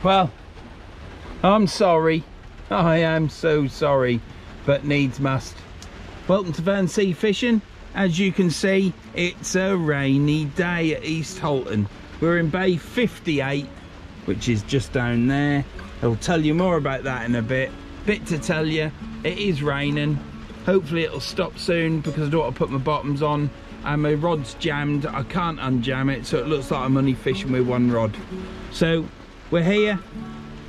Well, I'm sorry. I am so sorry, but needs must. Welcome to Verns Sea Fishing. As you can see, it's a rainy day at East Halton. We're in Bay 58, which is just down there. I'll tell you more about that in a bit. Bit to tell you, it is raining. Hopefully it'll stop soon because I don't want to put my bottoms on. And my rod's jammed, I can't unjam it, so it looks like I'm only fishing with one rod. So we're here,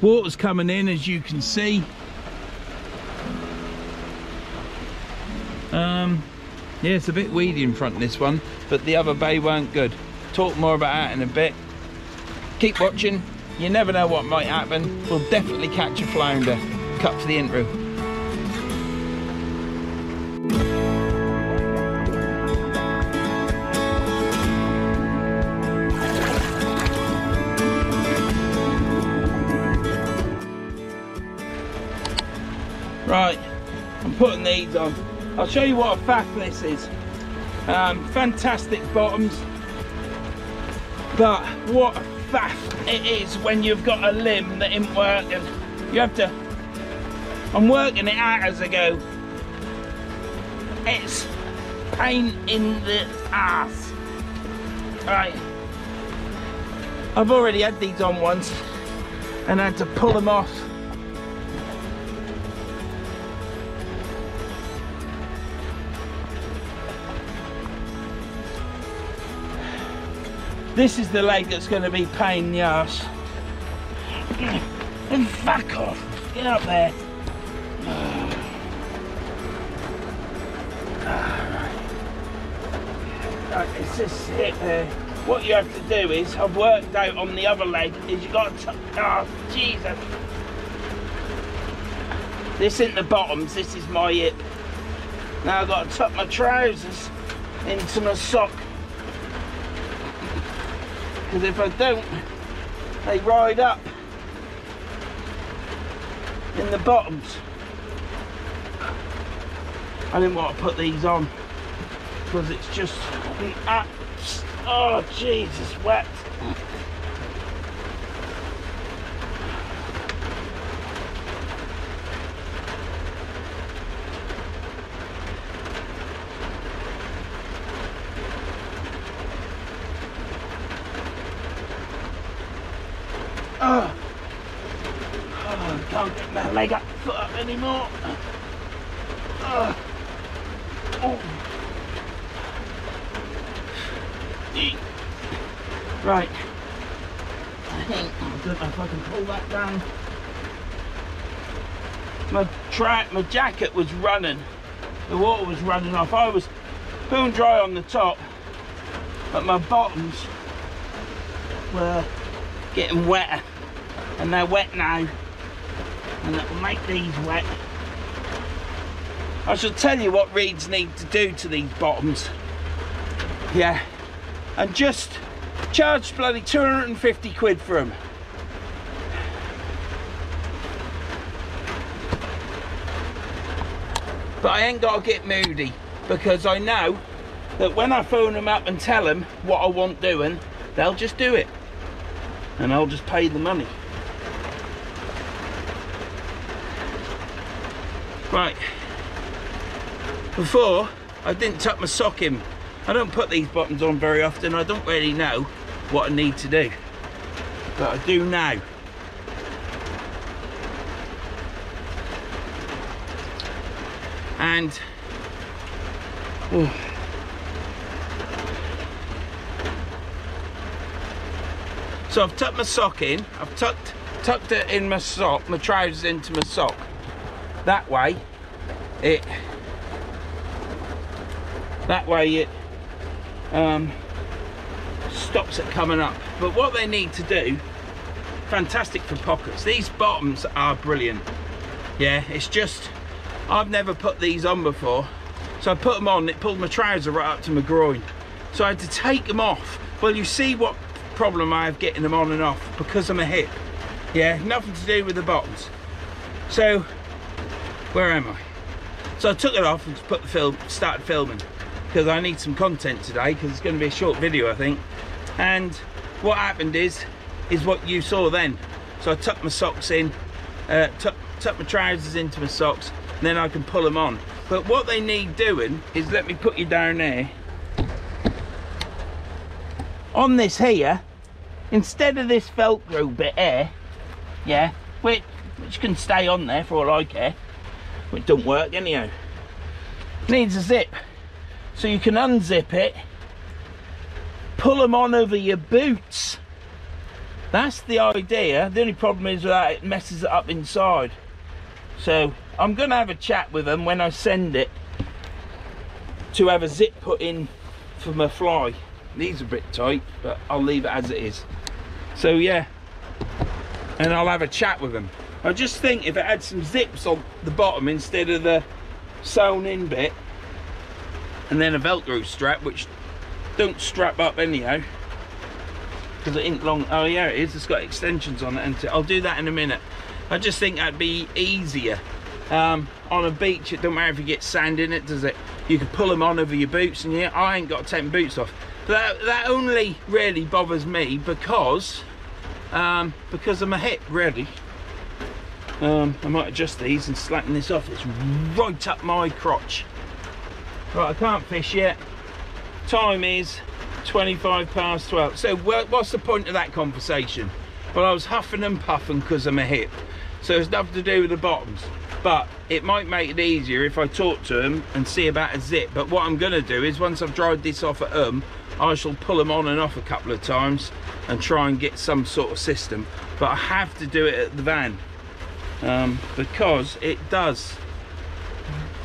water's coming in as you can see. Yeah, it's a bit weedy in front of this one, but the other bay weren't good. Talk more about that in a bit. Keep watching, you never know what might happen. We'll definitely catch a flounder. Cut to the intro. Right, I'm putting these on. I'll show you what a faff this is. Fantastic bottoms, but what a faff it is when you've got a limb that isn't working. You have to, I'm working it out as I go. It's pain in the ass. Right, I've already had these on once and I had to pull them off. This is the leg that's going to be pain in the arse. And fuck off. Get up there. Right, it's just it there. What you have to do is, I've worked out on the other leg, is you got to, oh Jesus. This isn't the bottoms, this is my hip. Now I've got to tuck my trousers into my sock. Because if I don't, they ride up in the bottoms. I didn't want to put these on because it's just the apps. Oh Jesus, wet. Oh, I can't get my leg up, foot up anymore. Oh. Right, I don't know if I can pull that down. My jacket was running, the water was running off. I was bone dry on the top, but my bottoms were getting wetter, and they're wet now, and it will make these wet. I shall tell you what reeds need to do to these bottoms, yeah, and just charge bloody 250 quid for them. But I ain't got to get moody, because I know that when I phone them up and tell them what I want doing, they'll just do it. And I'll just pay the money. Right. Before, I didn't tuck my sock in. I don't put these buttons on very often. I don't really know what I need to do. But I do now. And... oh. So I've tucked my sock in, I've tucked it in my sock, my trousers into my sock. That way it stops it coming up. But what they need to do, fantastic for pockets. These bottoms are brilliant. Yeah, it's just, I've never put these on before. So I put them on, it pulled my trouser right up to my groin. So I had to take them off. Well, you see what problem I have getting them on and off because of my hip. Yeah, nothing to do with the bottoms. So where am I? So I took it off and put the started filming because I need some content today because it's going to be a short video, I think. And what happened is what you saw then. So I tuck my socks in, tuck my trousers into my socks, and then I can pull them on. But what they need doing is, let me put you down there. On this here, instead of this Velcro bit here, yeah, which can stay on there for all I care, it don't work anyhow, needs a zip. So you can unzip it, pull them on over your boots. That's the idea. The only problem is that it messes it up inside. So I'm going to have a chat with them when I send it to have a zip put in for my fly. These are a bit tight, but I'll leave it as it is. So yeah, and I'll have a chat with them. I just think if it had some zips on the bottom instead of the sewn in bit, and then a Velcro strap, which don't strap up anyhow, because it ain't long. Oh yeah, it is. It's got extensions on it, and I'll do that in a minute. I just think that'd be easier. On a beach, it don't matter if you get sand in it, does it? You can pull them on over your boots, and yeah, I ain't got to take my boots off. But that only really bothers me because of my hip, really. I might adjust these and slacken this off. It's right up my crotch. Right, I can't fish yet. Time is 12:25. So what's the point of that conversation? Well, I was huffing and puffing because of my hip. So it's nothing to do with the bottoms. But it might make it easier if I talk to them and see about a zip. But what I'm going to do is, once I've dried this off at I shall pull them on and off a couple of times and try and get some sort of system. But I have to do it at the van. Because it does,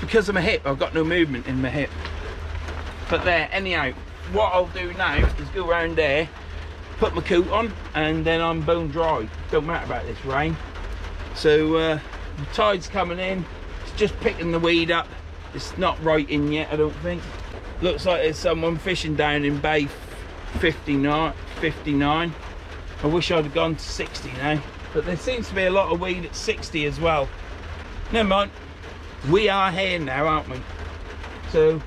because of my hip, I've got no movement in my hip. But there, anyhow, what I'll do now is go around there, put my coat on, and then I'm bone dry. Don't matter about this rain. So the tide's coming in, it's just picking the weed up. It's not right in yet, I don't think. Looks like there's someone fishing down in bay 59. I wish I'd have gone to 60 now. But there seems to be a lot of weed at 60 as well. Never mind. We are here now, aren't we? So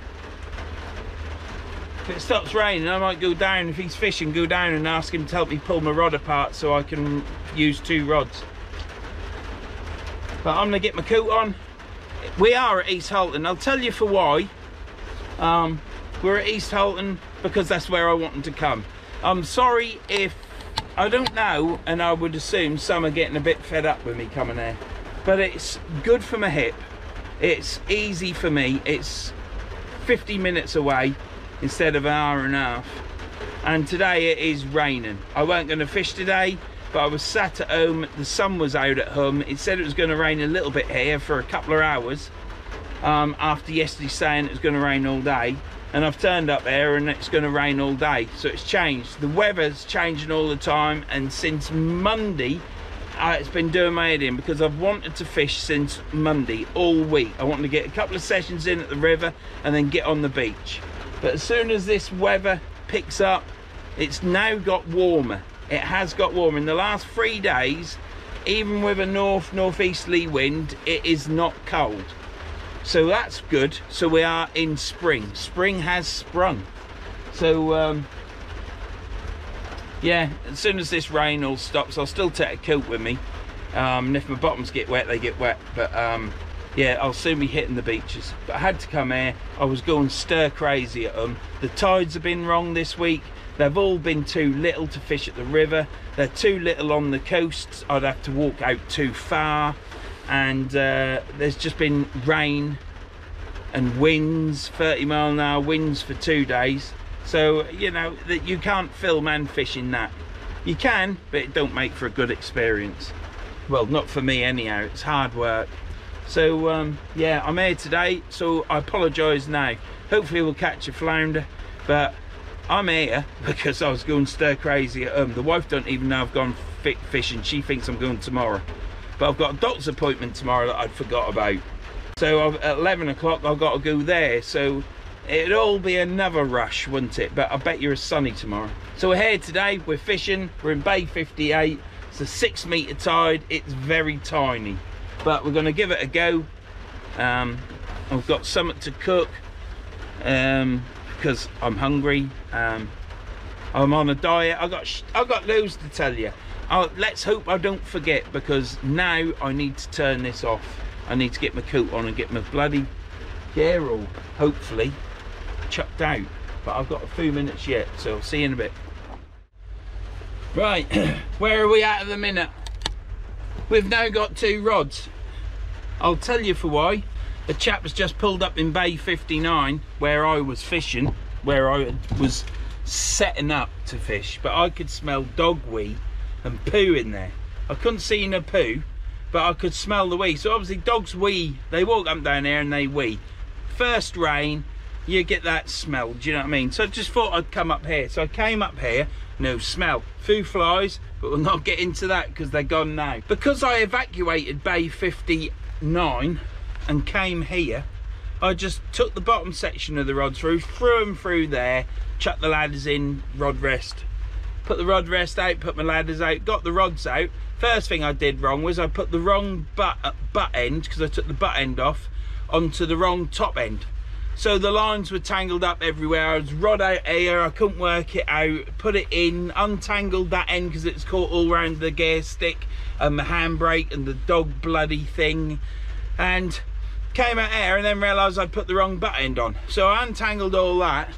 if it stops raining, I might go down. If he's fishing, go down and ask him to help me pull my rod apart so I can use 2 rods. But I'm gonna get my coat on. We are at East Halton. I'll tell you for why. We're at East Halton because that's where I want them to come. I'm sorry if, I don't know, and I would assume some are getting a bit fed up with me coming there, but it's good for my hip. It's easy for me. It's 50 minutes away instead of an hour and a half. And today it is raining. I weren't going to fish today, but I was sat at home. The sun was out at home. It said it was going to rain a little bit here for a couple of hours after yesterday saying it was going to rain all day. And I've turned up there and it's going to rain all day. So it's changed. The weather's changing all the time, and since Monday it's been doing my head in, because I've wanted to fish since Monday all week. I wanted to get a couple of sessions in at the river and then get on the beach. But as soon as this weather picks up, it's now got warmer. It has got warmer. In the last 3 days, even with a northeasterly wind, it is not cold. So that's good. So we are in spring. Spring has sprung. So yeah, as soon as this rain all stops, I'll still take a coat with me. And if my bottoms get wet, they get wet. But yeah, I'll soon be hitting the beaches. But I had to come here. I was going stir crazy at them. The tides have been wrong this week. They've all been too little to fish at the river. They're too little on the coasts. I'd have to walk out too far. And there's just been rain and winds, 30-mile-an-hour winds for 2 days. So, you know, that you can't film and fish in that. You can, but it don't make for a good experience. Well, not for me anyhow. It's hard work. So, yeah, I'm here today, so I apologise now. Hopefully we'll catch a flounder, but I'm here because I was going stir crazy at home. The wife don't even know I've gone fishing. She thinks I'm going tomorrow. But I've got a doctor's appointment tomorrow that I'd forgot about. So at 11 o'clock I've got to go there. So it'd all be another rush, wouldn't it? But I bet you're sunny tomorrow. So we're here today, we're fishing, we're in bay 58. It's a 6 metre tide, it's very tiny. But we're gonna give it a go. I've got something to cook because I'm hungry. I'm on a diet. I've got loads to tell you. let's hope I don't forget, because now I need to turn this off. I need to get my coat on and get my bloody gear all, hopefully, chucked out. But I've got a few minutes yet, so I'll see you in a bit. Right, where are we at the minute? We've now got 2 rods. I'll tell you for why. The chap has just pulled up in Bay 59 where I was fishing, where I was setting up to fish, but I could smell dog wee and poo in there. I couldn't see no poo, but I could smell the wee. So obviously dogs wee, they walk up down there and they wee. First rain, you get that smell, do you know what I mean? So I just thought I'd come up here. So I came up here, no smell. Few flies, but we'll not get into that because they're gone now. Because I evacuated Bay 59 and came here, I just took the bottom section of the rod threw them through there, chucked the ladders in, rod rest. Put the rod rest out, put my ladders out, got the rods out. First thing I did wrong was I put the wrong butt end, because I took the butt end off, onto the wrong top end. So the lines were tangled up everywhere. I was rod out here, I couldn't work it out, put it in, untangled that end because it's caught all around the gear stick and the handbrake and the dog bloody thing. And came out here and then realised I'd put the wrong butt end on. So I untangled all that,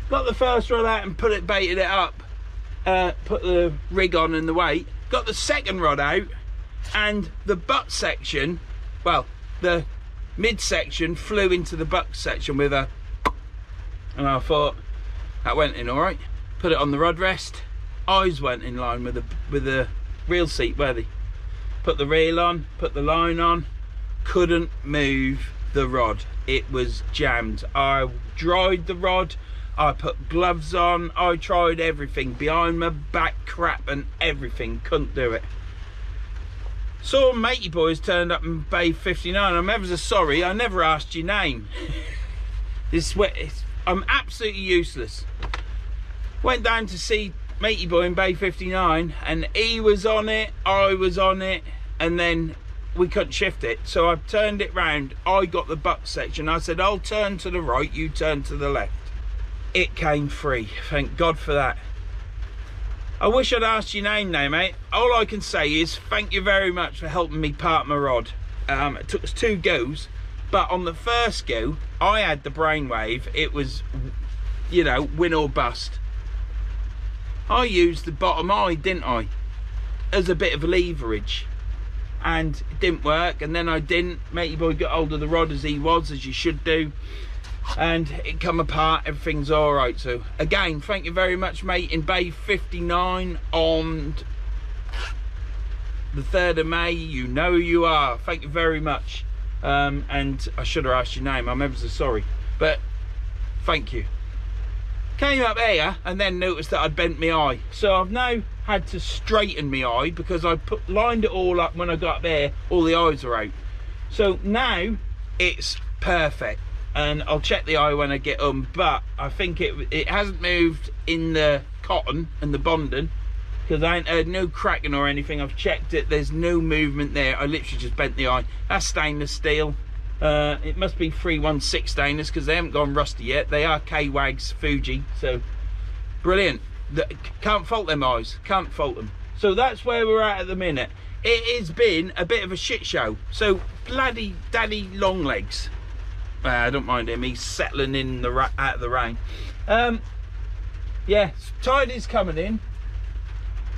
got the first rod out and baited it up, put the rig on and the weight, got the second rod out, and the butt section, well, the midsection flew into the butt section with a, and I thought that went in all right. Put it on the rod rest, eyes went in line with the reel seat, were they? Put the reel on, put the line on, couldn't move the rod. It was jammed. I dried the rod, I put gloves on, I tried everything, behind my back crap and everything, couldn't do it. Saw matey boys turned up in Bay 59. I'm ever so sorry, I never asked your name. I'm absolutely useless. Went down to see matey boy in Bay 59 and he was on it, I was on it, and then we couldn't shift it. So I turned it round, I got the butt section. I said, I'll turn to the right, you turn to the left. It came free, thank God for that. I wish I'd asked your name now, mate. All I can say is thank you very much for helping me park my rod. It took us 2 goes, but on the first go, I had the brainwave. It was, you know, win or bust. I used the bottom eye, didn't I, as a bit of leverage, and it didn't work. And then I didn't. Matey boy got hold of the rod as he was, as you should do, and it come apart. Everything's all right. So again, thank you very much, mate, in Bay 59 on the 3rd of May. You know who you are. Thank you very much. And I should have asked your name, I'm ever so sorry, but thank you. Came up here and then noticed that I'd bent my eye, so I've now had to straighten my eye because I lined it all up. When I got there, all the eyes are out, so now it's perfect. And I'll check the eye when I get home, but I think it hasn't moved in the cotton and the bonding, because I ain't heard no cracking or anything. I've checked it, there's no movement there. I literally just bent the eye. That's stainless steel. It must be 316 stainless because they haven't gone rusty yet. They are K-Wags Fuji, so brilliant. Can't fault them eyes, can't fault them. So that's where we're at the minute. It has been a bit of a shit show. So bloody daddy long legs. I don't mind him, he's settling in out of the rain. Yeah, tide is coming in,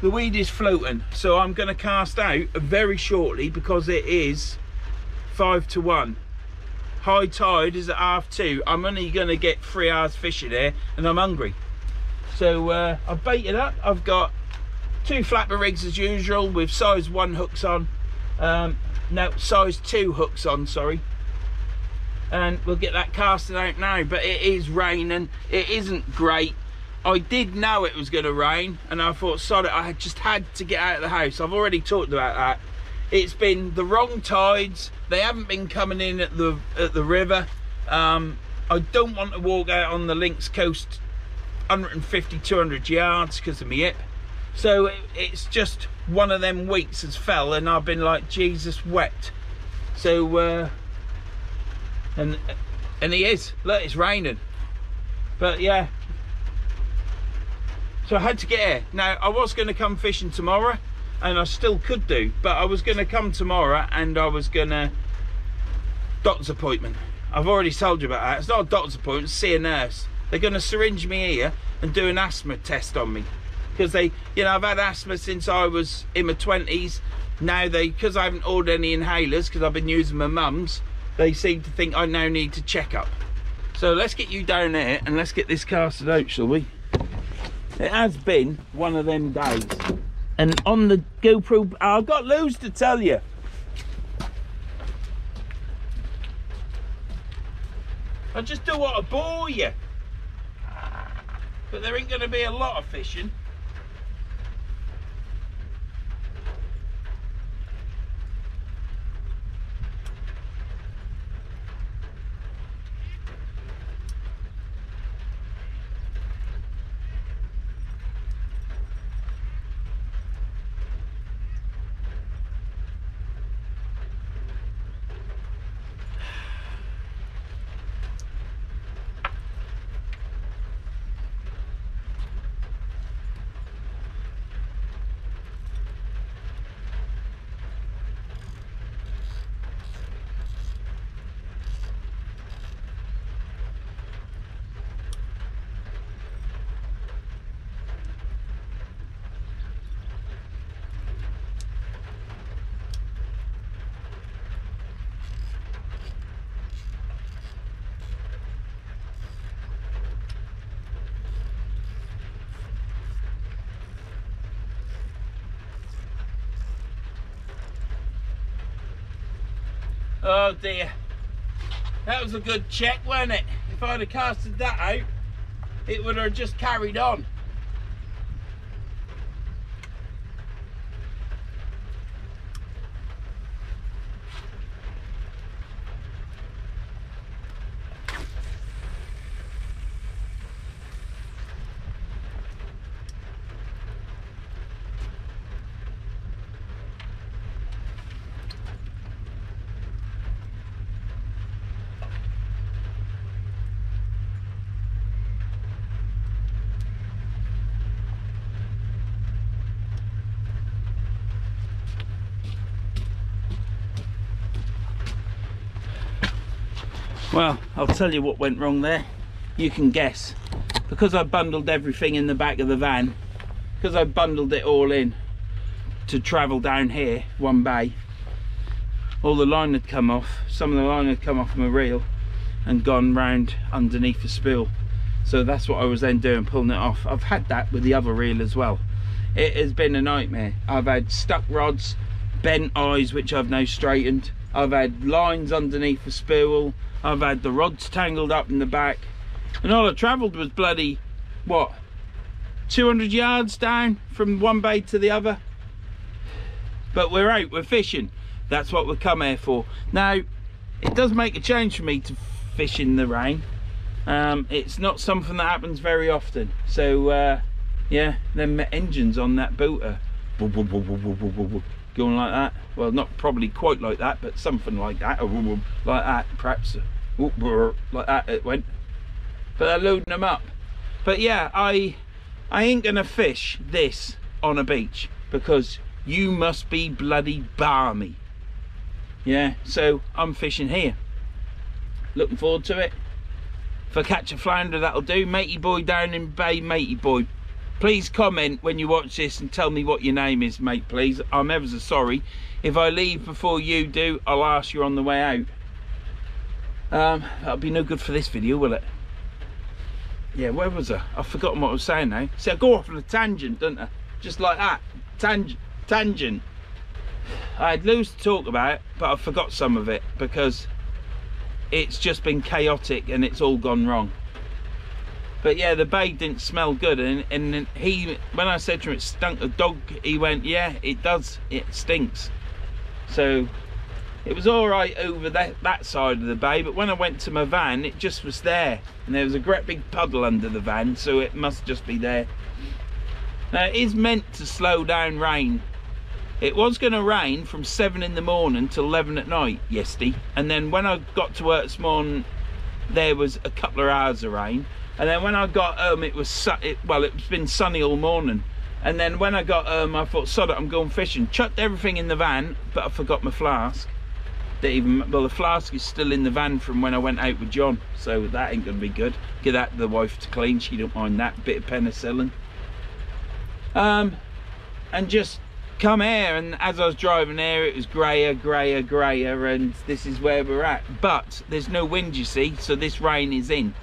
the weed is floating, so I'm going to cast out very shortly because it is 5 to 1. High tide is at 2:30. I'm only going to get 3 hours fishing here and I'm hungry. So I've baited up. I've got 2 flapper rigs as usual with size 1 hooks on. No, size 2 hooks on, sorry. And we'll get that casting out now. But it is raining, it isn't great. I did know it was going to rain and I thought, sod it, I just had to get out of the house. I've already talked about that. It's been the wrong tides, they haven't been coming in at the river. I don't want to walk out on the links coast 150, 200 yards because of my hip. So it's just one of them weeks has fell and I've been like, Jesus wept. So and he is, look, it's raining. But yeah, so I had to get here. Now I was going to come fishing tomorrow, and I still could do, but I was going to come tomorrow and I was going to doctor's appointment. I've already told you about that. It's not a doctor's appointment, see a nurse. They're going to syringe me here and do an asthma test on me, because they, you know, I've had asthma since I was in my 20s. Now because I haven't ordered any inhalers because I've been using my mum's, they seem to think I now need to check up. So let's get you down there and let's get this casted out, shall we? It has been one of them days. And on the GoPro, I've got loads to tell you. I just don't want to bore you. But there ain't going to be a lot of fishing. Oh dear, that was a good check, wasn't it? If I'd have casted that out, it would have just carried on. Well, I'll tell you what went wrong there. You can guess. Because I bundled everything in the back of the van, because I bundled it all in to travel down here, one bay, all the line had come off. Some of the line had come off my reel and gone round underneath the spool. So that's what I was then doing, pulling it off. I've had that with the other reel as well. It has been a nightmare. I've had stuck rods, bent eyes, which I've now straightened. I've had lines underneath the spool. I've had the rods tangled up in the back. And all I travelled was bloody, what, 200 yards down from one bay to the other. But we're out, we're fishing. That's what we come here for. Now, it does make a change for me to fish in the rain. It's not something that happens very often. So, yeah, them engines on that boat are going like that. Well, not probably quite like that, but something like that, or like that, perhaps. Like that it went. But they're loading them up. But yeah, I ain't gonna fish this on a beach, because you must be bloody balmy. Yeah, so I'm fishing here. Looking forward to it. If I catch a flounder, that'll do. Matey boy down in bay, matey boy. Please comment when you watch this and tell me what your name is, mate, please. I'm ever so sorry. If I leave before you do, I'll ask you on the way out. That'll be no good for this video, will it? Yeah, where was I? I've forgotten what I was saying now. See, I go off on a tangent, don't I? Just like that. Tangent. I had loads to talk about, but I forgot some of it because it's just been chaotic and it's all gone wrong. But yeah, the bay didn't smell good, and he, when I said to him it stunk of dog, he went, yeah, it does, it stinks. So it was all right over that side of the bay, but when I went to my van, it just was there, and there was a great big puddle under the van, so it must just be there. Now, it is meant to slow down rain. It was going to rain from 7 in the morning till 11 at night yesterday, and then when I got to work this morning, there was a couple of hours of rain. And then when I got home, it was well, it's been sunny all morning, And then when I got home, I thought, sod it, I'm going fishing. Chucked everything in the van, but I forgot my flask. Well, the flask is still in the van from when I went out with John, so that ain't gonna be good. Get that to the wife to clean, she don't mind that. Bit of penicillin. And just come here, and as I was driving here, it was grayer, and this is where we're at. But there's no wind, you see, so this rain is in.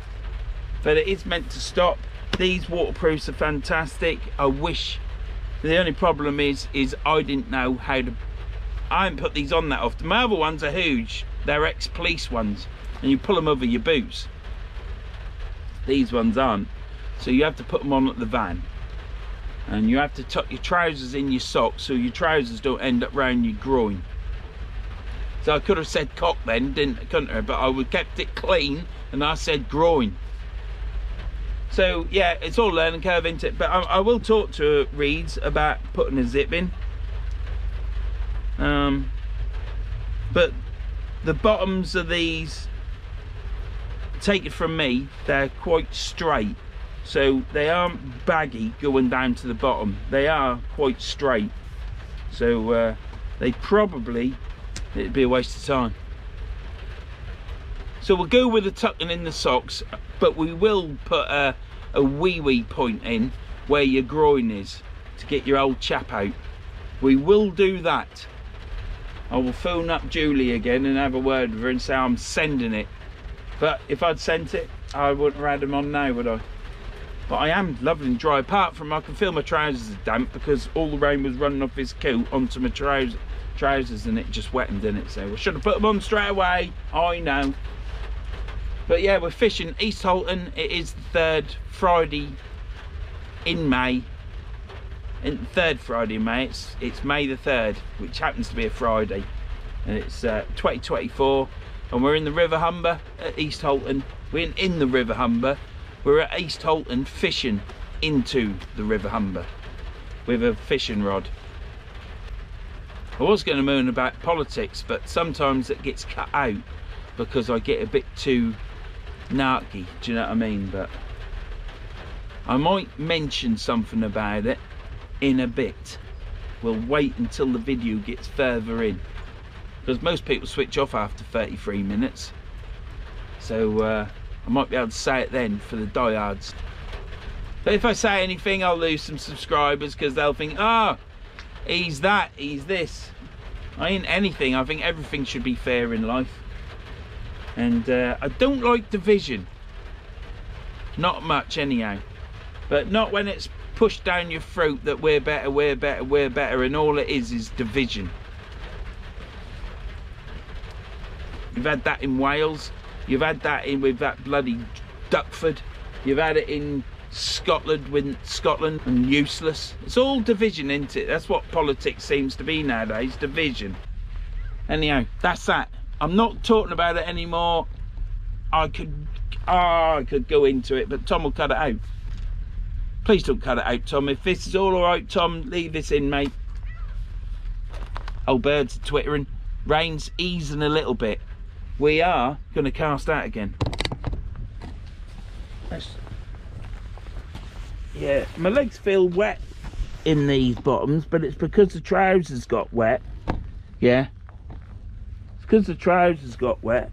But it is meant to stop. These waterproofs are fantastic. I wish, the only problem is I didn't know how to, I haven't put these on that often. My other ones are huge, they're ex-police ones, and you pull them over your boots. These ones aren't, so you have to put them on at the van, and you have to tuck your trousers in your socks so your trousers don't end up round your groin. So I could have said cock then, couldn't I? But I would kept it clean, and I said groin. So yeah, it's all learning curve, isn't it? But I will talk to Reeds about putting a zip in. But the bottoms of these, take it from me, they're quite straight. So they aren't baggy going down to the bottom. They are quite straight. So they probably, it'd be a waste of time. So we'll go with the tucking in the socks, but we will put a wee point in where your groin is to get your old chap out. We will do that. I will phone up Julie again and have a word with her and say I'm sending it. But if I'd sent it, I wouldn't have had them on now, would I? But I am lovely and dry, apart from I can feel my trousers are damp because all the rain was running off his coat onto my trousers and it just wetted, didn't it? So I should have put them on straight away, I know. But yeah, we're fishing East Halton. It is the third Friday in May. The third Friday in May. It's May the 3rd, which happens to be a Friday. And it's 2024. And we're in the River Humber at East Halton. We're in the River Humber. We're at East Halton fishing into the River Humber with a fishing rod. I was going to moan about politics, but sometimes it gets cut out because I get a bit too narky, do you know what I mean? But I might mention something about it in a bit. We'll wait until the video gets further in, because most people switch off after 33 minutes. So I might be able to say it then for the diehards. But if I say anything, I'll lose some subscribers because they'll think, ah, oh, he's that, he's this. I ain't anything. I think everything should be fair in life. And I don't like division. Not much anyhow. But not when it's pushed down your throat that we're better, we're better, we're better, and all it is division. You've had that in Wales. You've had that in with that bloody Duckford. You've had it in Scotland with Scotland and useless. It's all division, isn't it? That's what politics seems to be nowadays, division. Anyhow, that's that. I'm not talking about it anymore. I could go into it, but Tom will cut it out. Please don't cut it out, Tom. If this is all right, Tom, leave this in, mate. Old birds are twittering. Rain's easing a little bit. We are going to cast out again. Yeah, my legs feel wet in these bottoms, but it's because the trousers got wet. Yeah. Because the trousers got wet,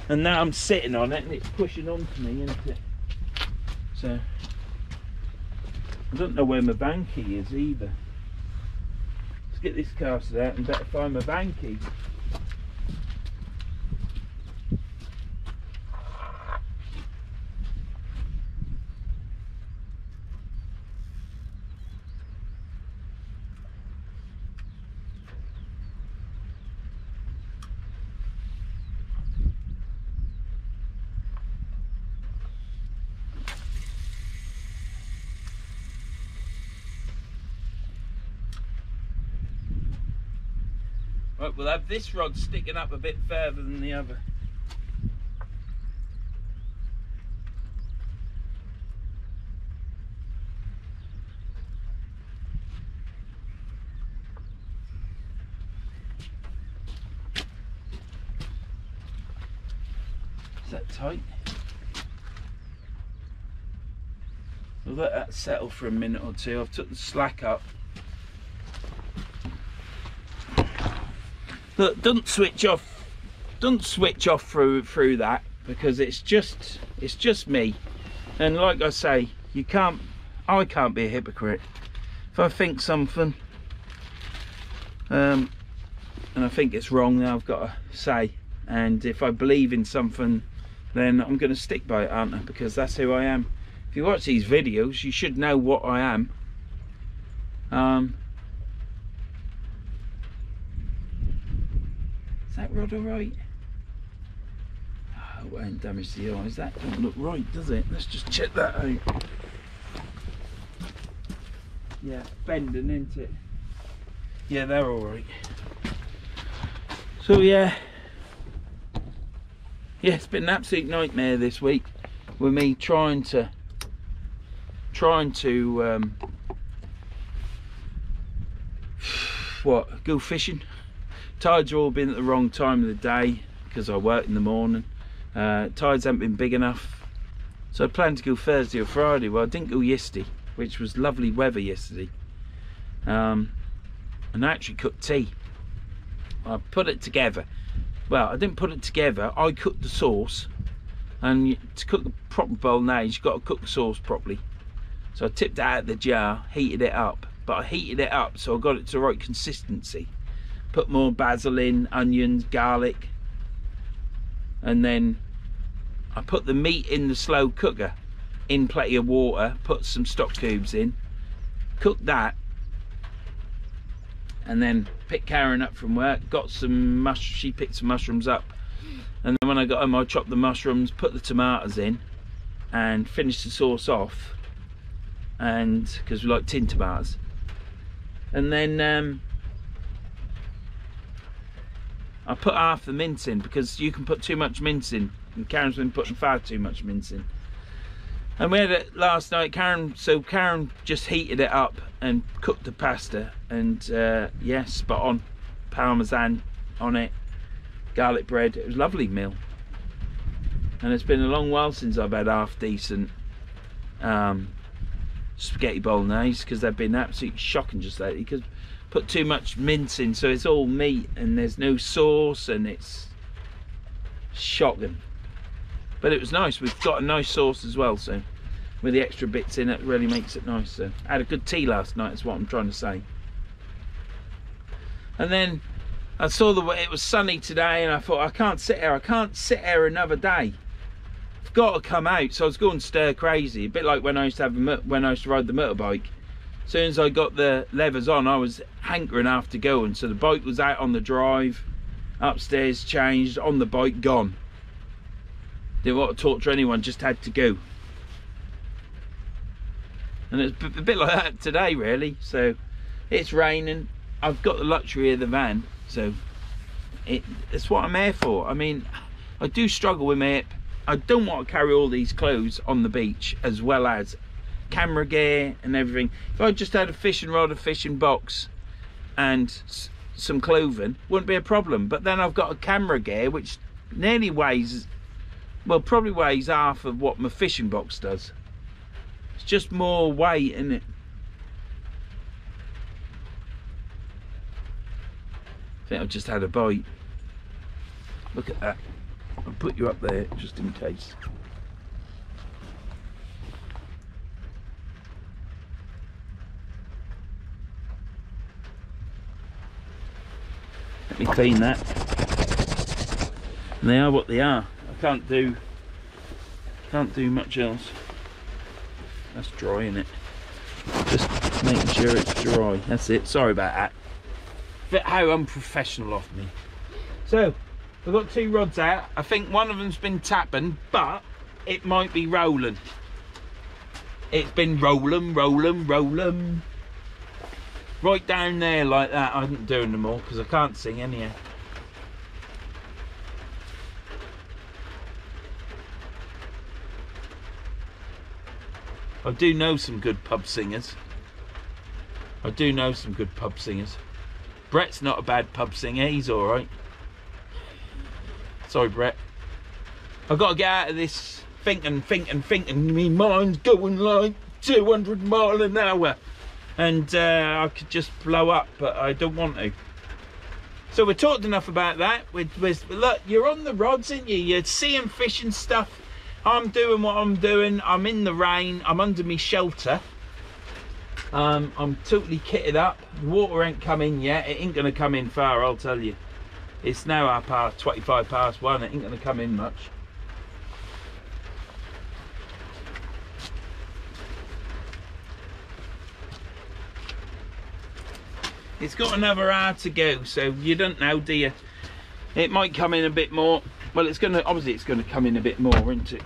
and now I'm sitting on it and it's pushing onto me, isn't it? So I don't know where my van key is either. Let's get this casted out and better find my van key. Right, we'll have this rod sticking up a bit further than the other. Is that tight? I'll let that settle for a minute or two. I've took the slack up. Look, don't switch off through that, because it's just me. And like I say, I can't be a hypocrite. If I think something and I think it's wrong, then I've got to say. And if I believe in something, then I'm going to stick by it, aren't I? Because that's who I am. If you watch these videos, you should know what I am. Is that rod alright? Oh, it won't damage the eyes. That don't look right, does it? Let's just check that out. Yeah, bending, isn't it? Yeah, they're alright. So yeah, it's been an absolute nightmare this week with me trying to go fishing. Tides have all been at the wrong time of the day because I work in the morning. Tides haven't been big enough, so I planned to go Thursday or Friday. Well, I didn't go yesterday, which was lovely weather yesterday, and I actually cooked tea. I put it together. Well, I didn't put it together, I cooked the sauce, and to cook a proper bolognese you've got to cook the sauce properly. So I tipped it out of the jar, heated it up, but I heated it up so I got it to the right consistency. Put more basil in, onions, garlic, and then I put the meat in the slow cooker in plenty of water, put some stock cubes in, cooked that, and then picked Karen up from work, got some she picked some mushrooms up, and then when I got home I chopped the mushrooms, put the tomatoes in, and finished the sauce off, and because we like tin tomatoes, and then I put half the mince in, because you can put too much mince in, and Karen's been putting far too much mince in. And we had it last night. Karen just heated it up and cooked the pasta, and yeah, spot on. Parmesan on it, garlic bread. It was a lovely meal. And it's been a long while since I've had half decent spaghetti bolognese, because they've been absolutely shocking just lately, because put too much mince in, so it's all meat and there's no sauce, and it's shocking. But it was nice. We've got a nice sauce as well, so with the extra bits in, it really makes it nice. So I had a good tea last night, is what I'm trying to say. And then I saw it was sunny today, and I thought, I can't sit here another day. I've got to come out. So I was going stir crazy, a bit like when I used to ride the motorbike. As soon as I got the levers on, I was hankering after going. So the bike was out on the drive, upstairs changed, on the bike gone. Didn't want to talk to anyone, just had to go. And it's a bit like that today, really. So it's raining. I've got the luxury of the van, so it's what I'm here for. I mean, I do struggle with my hip. I don't want to carry all these clothes on the beach, as well as camera gear and everything. If I just had a fishing rod, a fishing box, and some clothing, wouldn't be a problem. But then I've got a camera gear which nearly weighs, well, probably weighs half of what my fishing box does. It's just more weight in it. I think I've just had a bite. Look at that. I'll put you up there just in case. Let me clean that. And they are what they are. I can't do much else. That's dry, isn't it? Just making sure it's dry. That's it. Sorry about that. But how unprofessional of me. So we've got two rods out. I think one of them's been tapping, but it might be rolling. It's been rolling right down there like that. I didn't do them all because I can't sing anyhow. I do know some good pub singers. Brett's not a bad pub singer, he's alright. Sorry, Brett. I've got to get out of this thinking. My mind's going like 200 mile an hour, and I could just blow up, but I don't want to. So we talked enough about that. Look, you're on the rods, aren't you? You're seeing fish and stuff. I'm doing what I'm doing. I'm in the rain. I'm under my shelter. I'm totally kitted up. The water ain't come in yet. It ain't gonna come in far, I'll tell you. It's now 25 past 1. It ain't gonna come in much. It's got another hour to go, so you don't know, do you? It might come in a bit more. Well, it's gonna, obviously it's gonna come in a bit more, isn't it?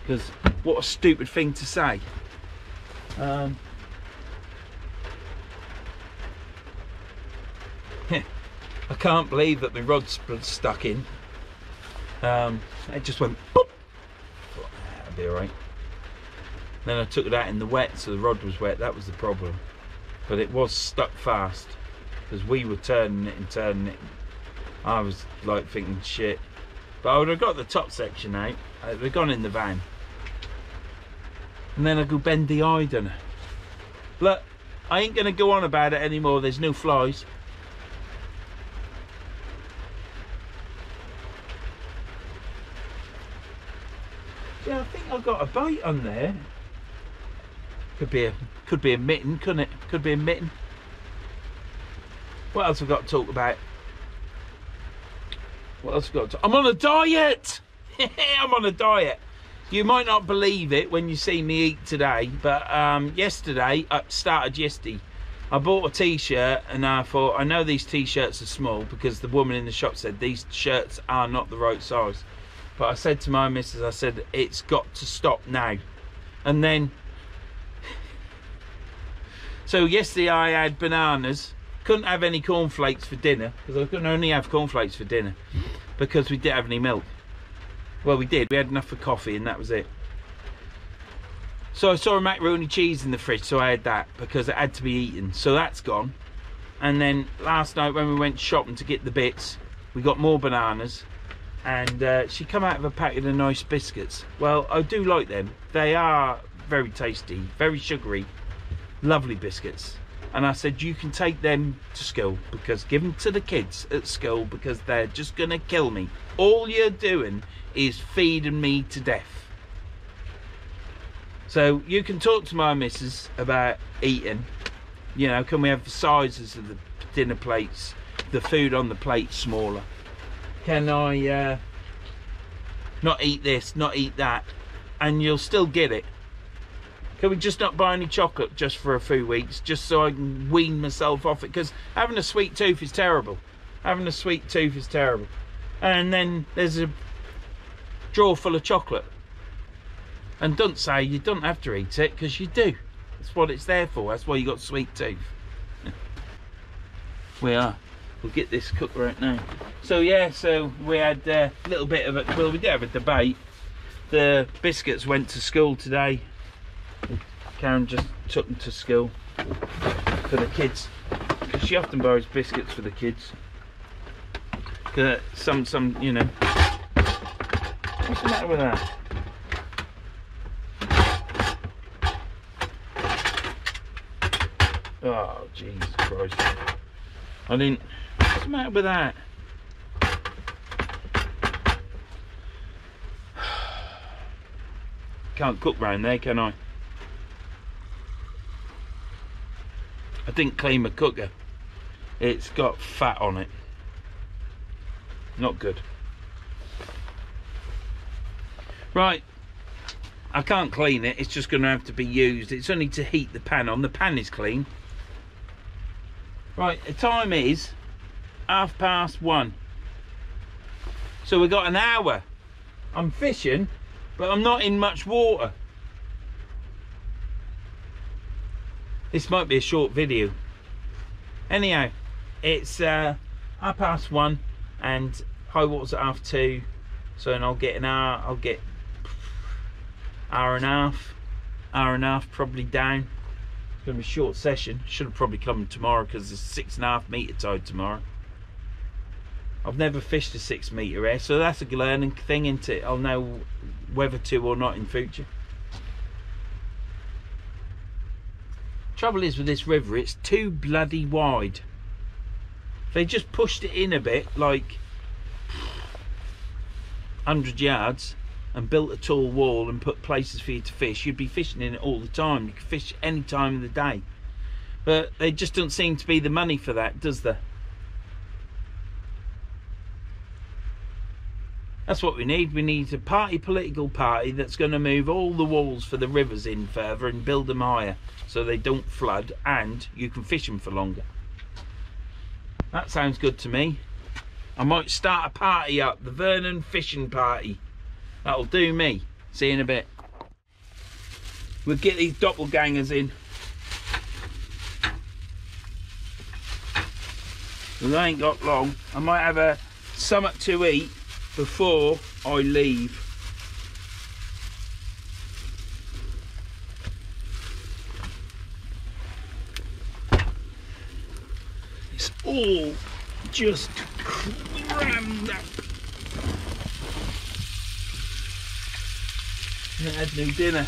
Because what a stupid thing to say. I can't believe that the rod's stuck in. It just went boop. That'll be alright. Then I took it out in the wet, so the rod was wet. That was the problem. But it was stuck fast because we were turning it and turning it. I was like thinking, shit. But I would have got the top section out. They've gone in the van. And then I go bendy-eyed on her. Look, I ain't gonna go on about it anymore. There's no flies. Yeah, I think I got a bite on there. Could be a mitten, couldn't it? Could be a mitten. What else have we got to talk about? What else have we got to talk? I'm on a diet! I'm on a diet. You might not believe it when you see me eat today, but yesterday, I started yesterday. I bought a t-shirt and I thought, I know these t-shirts are small because the woman in the shop said these shirts are not the right size. But I said to my missus, I said, it's got to stop now. And then, so yesterday I had bananas. Couldn't have any cornflakes for dinner because I could only have cornflakes for dinner because we didn't have any milk. Well, we did. We had enough for coffee and that was it. So I saw a macaroni cheese in the fridge, so I had that because it had to be eaten. So that's gone. And then last night when we went shopping to get the bits, we got more bananas. And she come out with a packet of nice biscuits. Well, I do like them. They are very tasty, very sugary, lovely biscuits. And I said, you can take them to school, because give them to the kids at school because they're just gonna kill me. All you're doing is feeding me to death. So you can talk to my missus about eating. You know, can we have the sizes of the dinner plates, the food on the plate smaller? Can I not eat this, not eat that, and you'll still get it? Can we just not buy any chocolate just for a few weeks, just so I can wean myself off it? Because having a sweet tooth is terrible. Having a sweet tooth is terrible. And then there's a drawer full of chocolate. And don't say you don't have to eat it, because you do. That's what it's there for. That's why you got sweet tooth. We are. We'll get this cooked right now. So yeah, so we had a little bit of it. Well, we did have a debate. The biscuits went to school today. Karen just took them to school for the kids, because she often buys biscuits for the kids. Some, you know. What's the matter with that? Oh, Jesus Christ. I didn't. What's the matter with that? Can't cook round there, can I? I didn't clean my cooker. It's got fat on it. Not good. Right. I can't clean it. It's just going to have to be used. It's only to heat the pan on. The pan is clean. Right. The time is 1:30. So we've got an hour. I'm fishing, but I'm not in much water. This might be a short video. Anyhow, it's 1:30 and high water's at 2:30. So then I'll get an hour. I'll get hour and a half probably down. It's gonna be a short session. Should have probably come tomorrow because there's 6.5 metre tide tomorrow. I've never fished a 6 metre here, so that's a learning thing, isn't it? I'll know whether to or not in future. Trouble is with this river, it's too bloody wide. If they just pushed it in a bit, like 100 yards, and built a tall wall and put places for you to fish, you'd be fishing in it all the time. You could fish any time of the day. But there just don't seem to be the money for that, does there? That's what we need. We need a political party that's going to move all the walls for the rivers in further and build them higher so they don't flood and you can fish them for longer. That sounds good to me. I might start a party up, the Vernon Fishing Party. That'll do me. See you in a bit. We'll get these doppelgangers in. Well, I ain't got long. I might have a something to eat before I leave. It's all just crammed up. I had no dinner.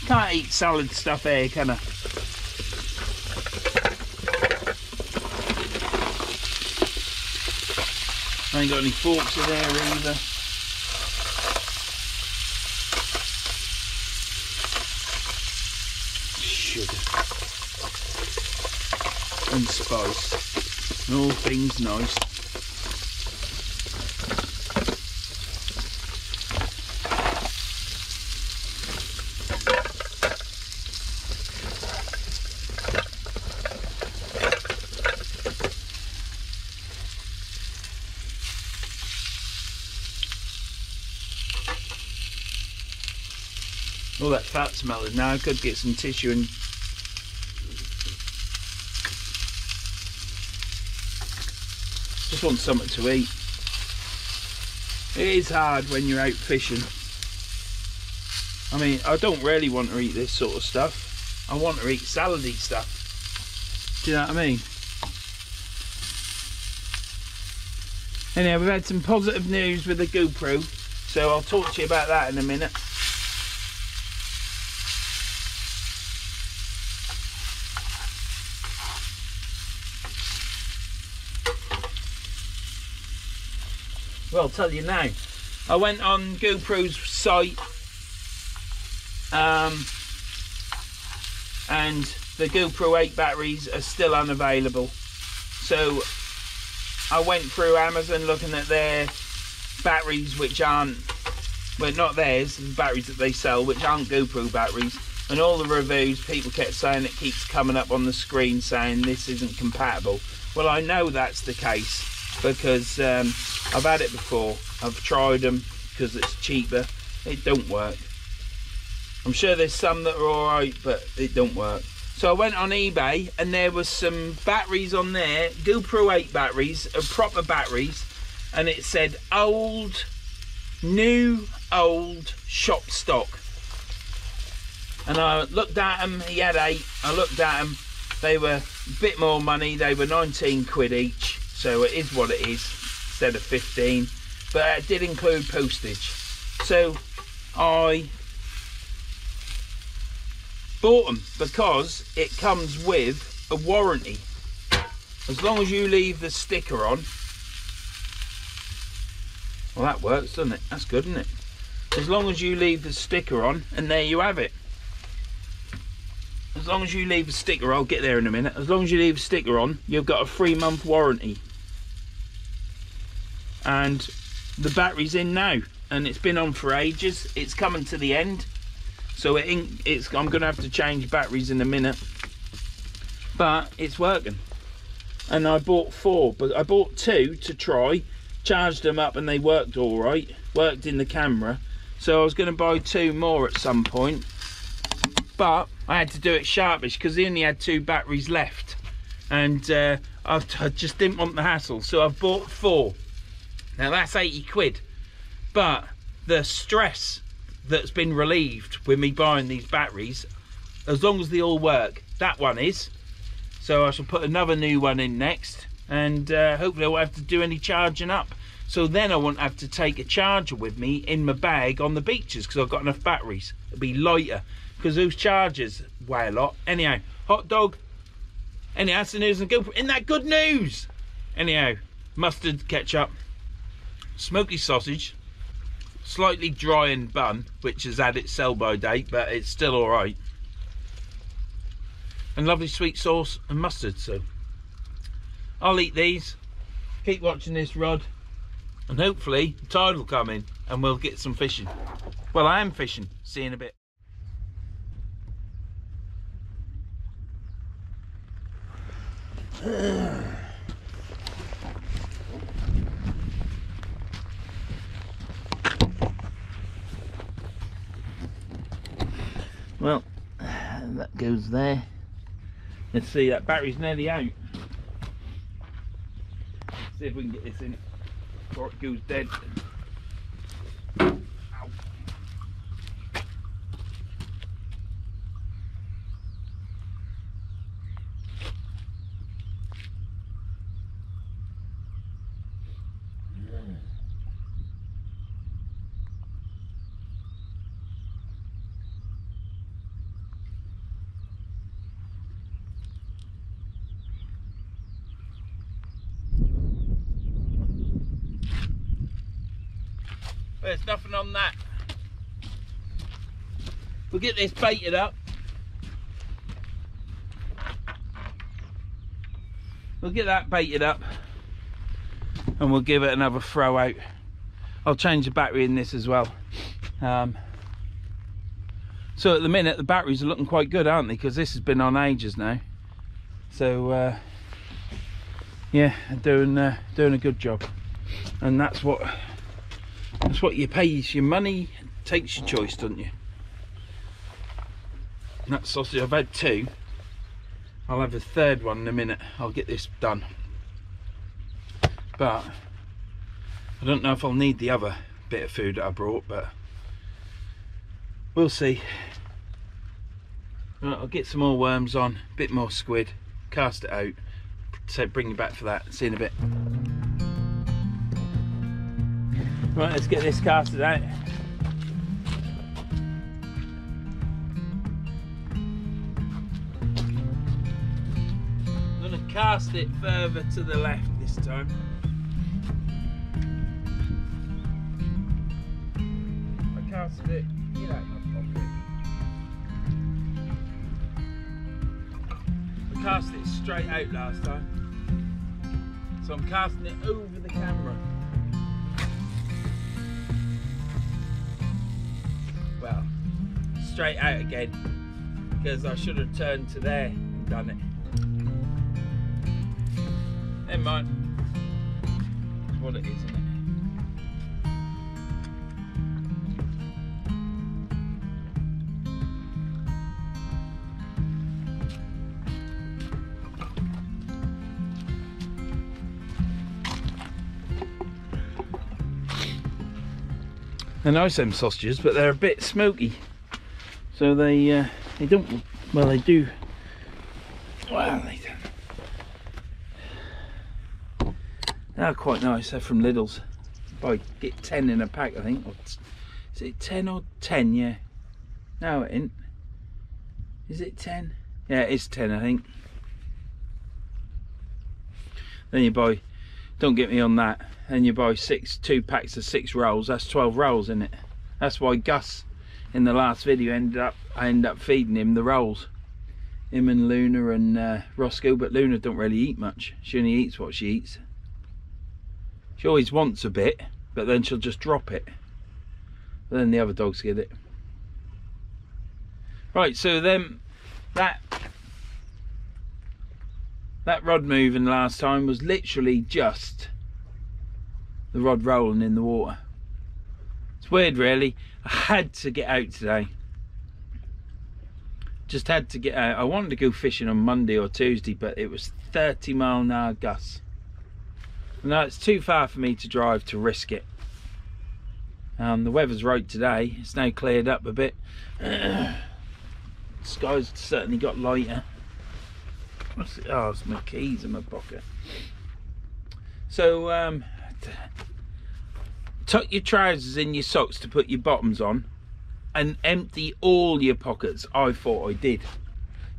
Can't eat salad stuff here, can I? I ain't got any forks in there either. Sugar and spice and all things nice. All that fat smelling now. I could get some tissue and just want something to eat. It is hard when you're out fishing. I mean, I don't really want to eat this sort of stuff. I want to eat salady stuff. Do you know what I mean? Anyhow, we've had some positive news with the GoPro, so I'll talk to you about that in a minute. Well, I'll tell you now. I went on GoPro's site and the GoPro 8 batteries are still unavailable. So I went through Amazon looking at their batteries, which aren't, well, not theirs, the batteries that they sell, which aren't GoPro batteries. And all the reviews, people kept saying, it keeps coming up on the screen saying this isn't compatible. Well, I know that's the case because I've had it before. I've tried them because it's cheaper. It don't work. I'm sure there's some that are alright, but it don't work. So I went on eBay and there was some batteries on there, GoPro 8 batteries, proper batteries, and it said old, new, old shop stock. And I looked at them, he had 8, I looked at them, they were a bit more money, they were 19 quid each, so it is what it is, instead of 15, but it did include postage. So I bought them because it comes with a warranty. As long as you leave the sticker on. Well, that works, doesn't it? That's good, isn't it? As long as you leave the sticker on, and there you have it. As long as you leave a sticker, I'll get there in a minute. As long as you leave a sticker on, you've got a 3-month warranty. And the battery's in now, and it's been on for ages. It's coming to the end. So I'm going to have to change batteries in a minute, but it's working. And I bought 4, but I bought 2 to try, charged them up and they worked all right, worked in the camera. So I was going to buy 2 more at some point, but I had to do it sharpish because they only had 2 batteries left, and I just didn't want the hassle. So I've bought 4. Now that's 80 quid, but the stress that's been relieved with me buying these batteries, as long as they all work, that one is. So I shall put another new one in next, and hopefully I won't have to do any charging up. So then I won't have to take a charger with me in my bag on the beaches because I've got enough batteries. It'll be lighter, because those chargers weigh a lot. Anyhow, hot dog. Anyhow, that's the news and go. Isn't that good news? Anyhow, mustard, ketchup, smoky sausage, slightly drying bun, which has had its sell-by date, but it's still all right. And lovely sweet sauce and mustard. So I'll eat these, keep watching this rod, and hopefully the tide will come in and we'll get some fishing. Well, I am fishing. See you in a bit. Well, that goes there. Let's see, that battery's nearly out. See if we can get this in before it goes dead. Ow. There's nothing on that. We'll get this baited up. We'll get that baited up and we'll give it another throw out. I'll change the battery in this as well. So at the minute the batteries are looking quite good, aren't they? Because this has been on ages now. So yeah, doing a good job. And that's what you pay, is your money, takes your choice, doesn't you? And that sausage, I've had 2. I'll have a 3rd one in a minute. I'll get this done. But I don't know if I'll need the other bit of food that I brought, but we'll see. Right, I'll get some more worms on, a bit more squid, cast it out, so bring you back for that. See you in a bit. Right, let's get this casted out. I'm going to cast it further to the left this time. I casted it, get out of my pocket. I cast it straight out last time, so I'm casting it over the camera. Well, straight out again, because I should have turned to there and done it. Never mind. That's what it is, isn't it? They're nice, them sausages, but they're a bit smoky. So they don't, well, they do, well, they don't. They're quite nice. They're from Lidl's. I get 10 in a pack, I think. Or is it 10 or 10? Yeah. No, it ain't. Is it 10? Yeah, it is 10, I think. Then you buy, don't get me on that, and you buy 2 packs of 6 rolls. That's 12 rolls in it. That's why Gus in the last video I ended up feeding him the rolls, him and Luna and Roscoe. But Luna don't really eat much. She only eats what she eats. She always wants a bit, but then she'll just drop it. But then the other dogs get it. Right, so then that rod moving last time was literally just the rod rolling in the water. It's weird, really. I had to get out today. Just had to get out. I wanted to go fishing on Monday or Tuesday, but it was 30-mile-an-hour gusts. No, it's too far for me to drive to risk it. The weather's right today. It's now cleared up a bit. The sky's certainly got lighter. What's it? Oh, it's my keys in my pocket. So tuck your trousers in your socks to put your bottoms on, and empty all your pockets. I thought I did.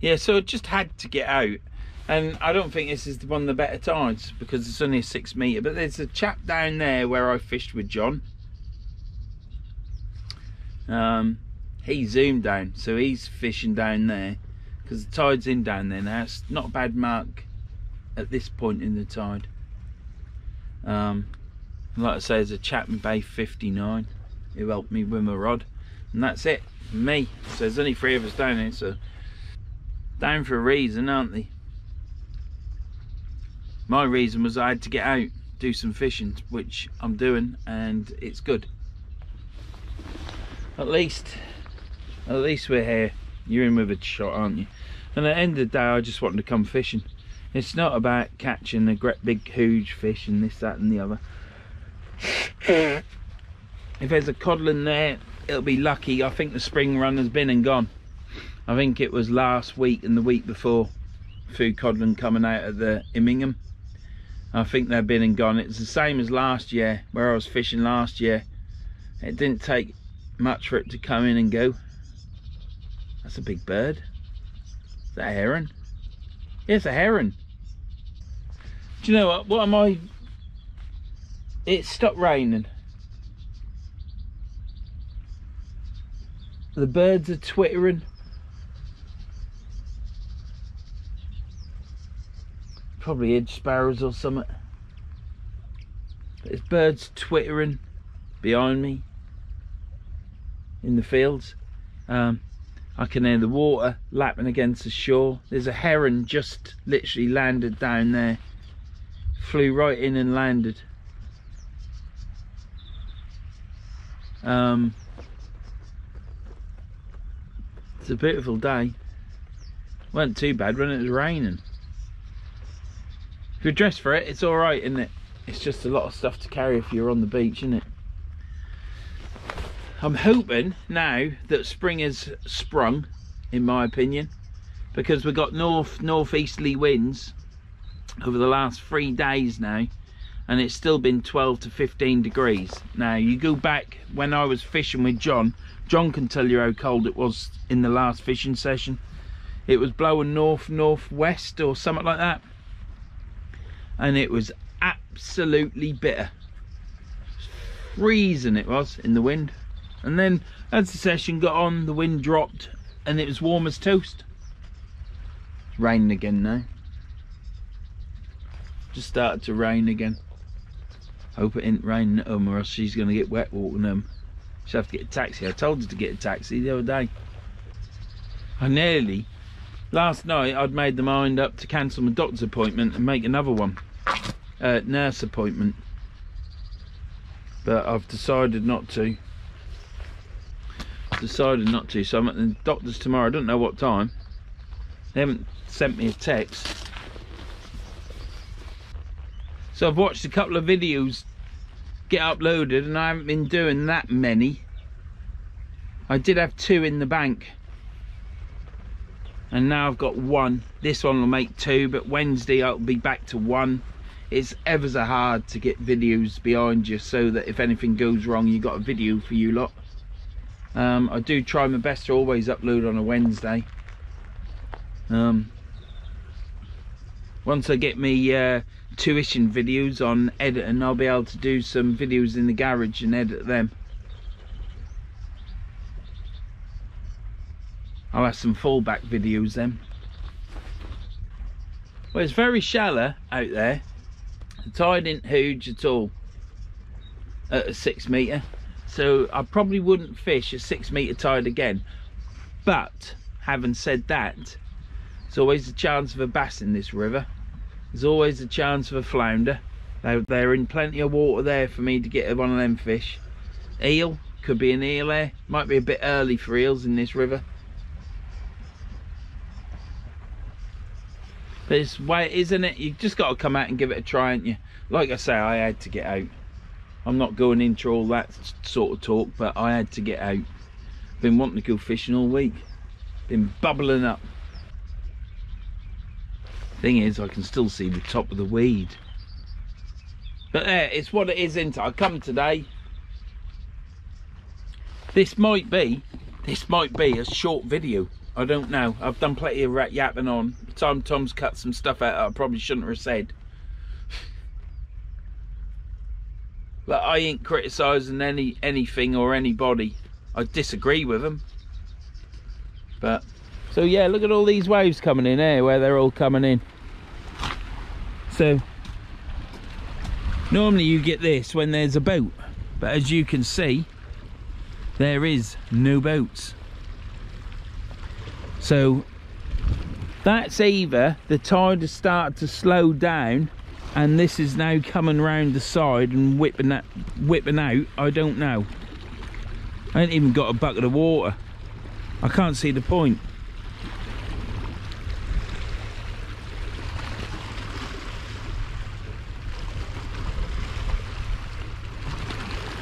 Yeah, so I just had to get out. And I don't think this is one of the better tides because it's only a 6 metre. But there's a chap down there where I fished with John. He zoomed down, so he's fishing down there because the tide's in down there now. It's not a bad mark at this point in the tide. Like I say, there's a chap in Bay 59 who helped me with my rod, and that's it for me. So there's only 3 of us down here, so down for a reason, aren't they? My reason was I had to get out, do some fishing, which I'm doing, and it's good. At least we're here. You're in with a shot, aren't you? And at the end of the day, I just wanted to come fishing. It's not about catching a great big huge fish and this, that and the other. If there's a codlin there, it'll be lucky. I think the spring run has been and gone. I think it was last week and the week before, few codlin coming out of the Immingham. I think they've been and gone. It's the same as last year, where I was fishing last year. It didn't take much for it to come in and go. That's a big bird. Is that a heron? Yeah, it's a heron. Do you know what? What am I? It stopped raining. The birds are twittering. Probably hedge sparrows or something. There's birds twittering behind me in the fields. I can hear the water lapping against the shore. There's a heron just literally landed down there. Flew right in and landed. It's a beautiful day. Wasn't too bad when it was raining. If you're dressed for it, it's alright, isn't it? It's just a lot of stuff to carry if you're on the beach, isn't it? I'm hoping now that spring has sprung, in my opinion, because we've got northeasterly winds over the last 3 days now, and it's still been 12 to 15 degrees. Now you go back when I was fishing with John can tell you how cold it was in the last fishing session. It was blowing northwest or something like that, and it was absolutely bitter. Freezing it was in the wind. And then as the session got on, the wind dropped and it was warm as toast. It's raining again now. Just started to rain again. Hope it ain't raining at home or else she's going to get wet walking home. She'll have to get a taxi. I told her to get a taxi the other day. Last night I'd made the mind up to cancel my doctor's appointment and make another one. Nurse appointment. But I've decided not to. So I'm at the doctor's tomorrow. I don't know what time. They haven't sent me a text. So I've watched a couple of videos get uploaded and I haven't been doing that many. I did have 2 in the bank and now I've got 1. This one will make 2, but Wednesday I'll be back to 1. It's ever so hard to get videos behind you so that if anything goes wrong you got a video for you lot. I do try my best to always upload on a Wednesday. Once I get me tuition videos on editing, I'll be able to do some videos in the garage and edit them. I'll have some fallback videos then. Well, it's very shallow out there. The tide ain't huge at all at a 6 metre. So I probably wouldn't fish a 6 metre tide again. But having said that, there's always a chance of a bass in this river. There's always a chance of a flounder. They're in plenty of water there for me to get one of them fish. Eel, could be an eel there. Might be a bit early for eels in this river. But it's the way it is, isn't it? You've just got to come out and give it a try, ain't you? Like I say, I had to get out. I'm not going into all that sort of talk, but I had to get out. Been wanting to go fishing all week. Been bubbling up. Thing is, I can still see the top of the weed. But there, it's what it is, isn't it? I come today. This might be This might be a short video. I don't know. I've done plenty of yapping on. By the time Tom's cut some stuff out I probably shouldn't have said. But I ain't criticising anything or anybody. I disagree with them. But so yeah, look at all these waves coming in here, where they're all coming in. So normally you get this when there's a boat, but as you can see, there is no boats. So that's either the tide has started to slow down and this is now coming round the side and whipping out. I don't know. I ain't even got a bucket of water. I can't see the point.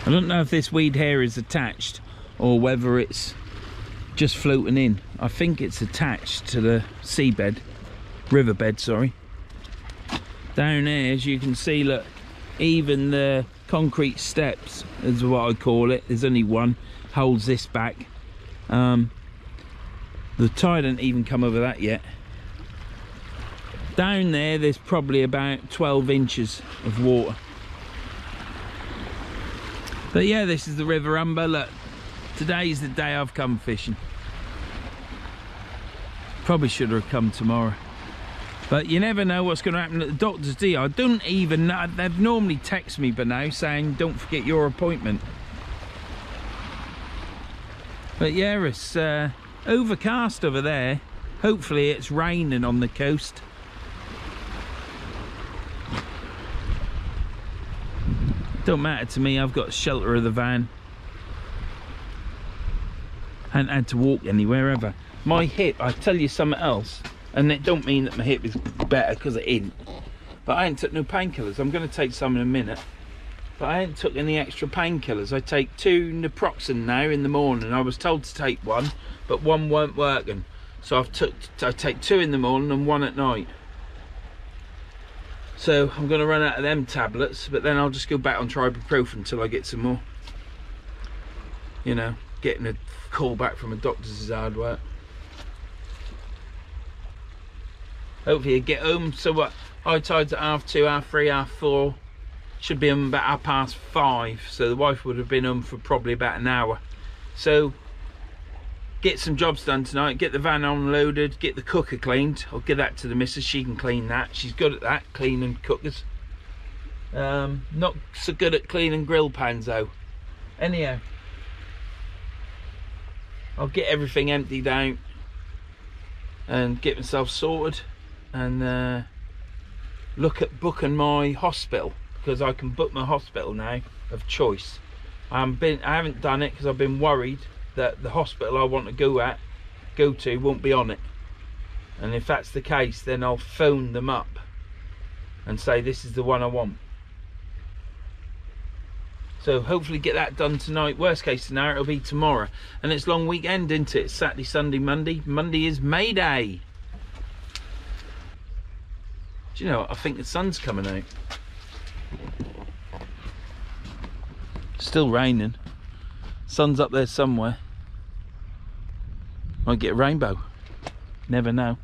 I don't know if this weed here is attached or whether it's just floating in. I think it's attached to the seabed, riverbed, sorry. Down there, as you can see, look, even the concrete steps is what I call it. There's only one, holds this back. The tide hasn't even come over that yet. Down there, there's probably about 12 inches of water. But yeah, this is the River Humber. Look, today's the day I've come fishing. Probably should have come tomorrow. But you never know what's going to happen at the doctor's, do you? I don't even know. They've normally texted me by now saying, don't forget your appointment. But yeah, it's overcast over there. Hopefully it's raining on the coast. Don't matter to me, I've got shelter of the van. Hadn't had to walk anywhere ever. My hip, I tell you something else, and it don't mean that my hip is better because it ain't, but I ain't took no painkillers. I'm going to take some in a minute, but I ain't took any extra painkillers. I take 2 naproxen now in the morning. I was told to take 1, but 1 weren't working, so I take 2 in the morning and 1 at night. So I'm going to run out of them tablets, but then I'll just go back on ibuprofen until I get some more. You know, getting a call back from a doctor's is hard work. Hopefully you get home. So what, high tide's at 2:30, 3:30, 4:30. Should be home about 5:30. So the wife would have been home for probably about an hour. So get some jobs done tonight, get the van unloaded, get the cooker cleaned. I'll give that to the missus, she can clean that. She's good at that, cleaning cookers. Not so good at cleaning grill pans though. Anyhow, I'll get everything emptied out and get myself sorted and look at booking my hospital, because I can book my hospital now of choice. I haven't done it because I've been worried that the hospital I want to go to won't be on it, and if that's the case, then I'll phone them up and say this is the one I want. So hopefully get that done tonight. Worst case scenario, it'll be tomorrow, and it's long weekend, isn't it? It's Saturday, Sunday, Monday. Monday is May Day. Do you know what? I think the sun's coming out. Still raining. Sun's up there somewhere. Might get a rainbow. Never know.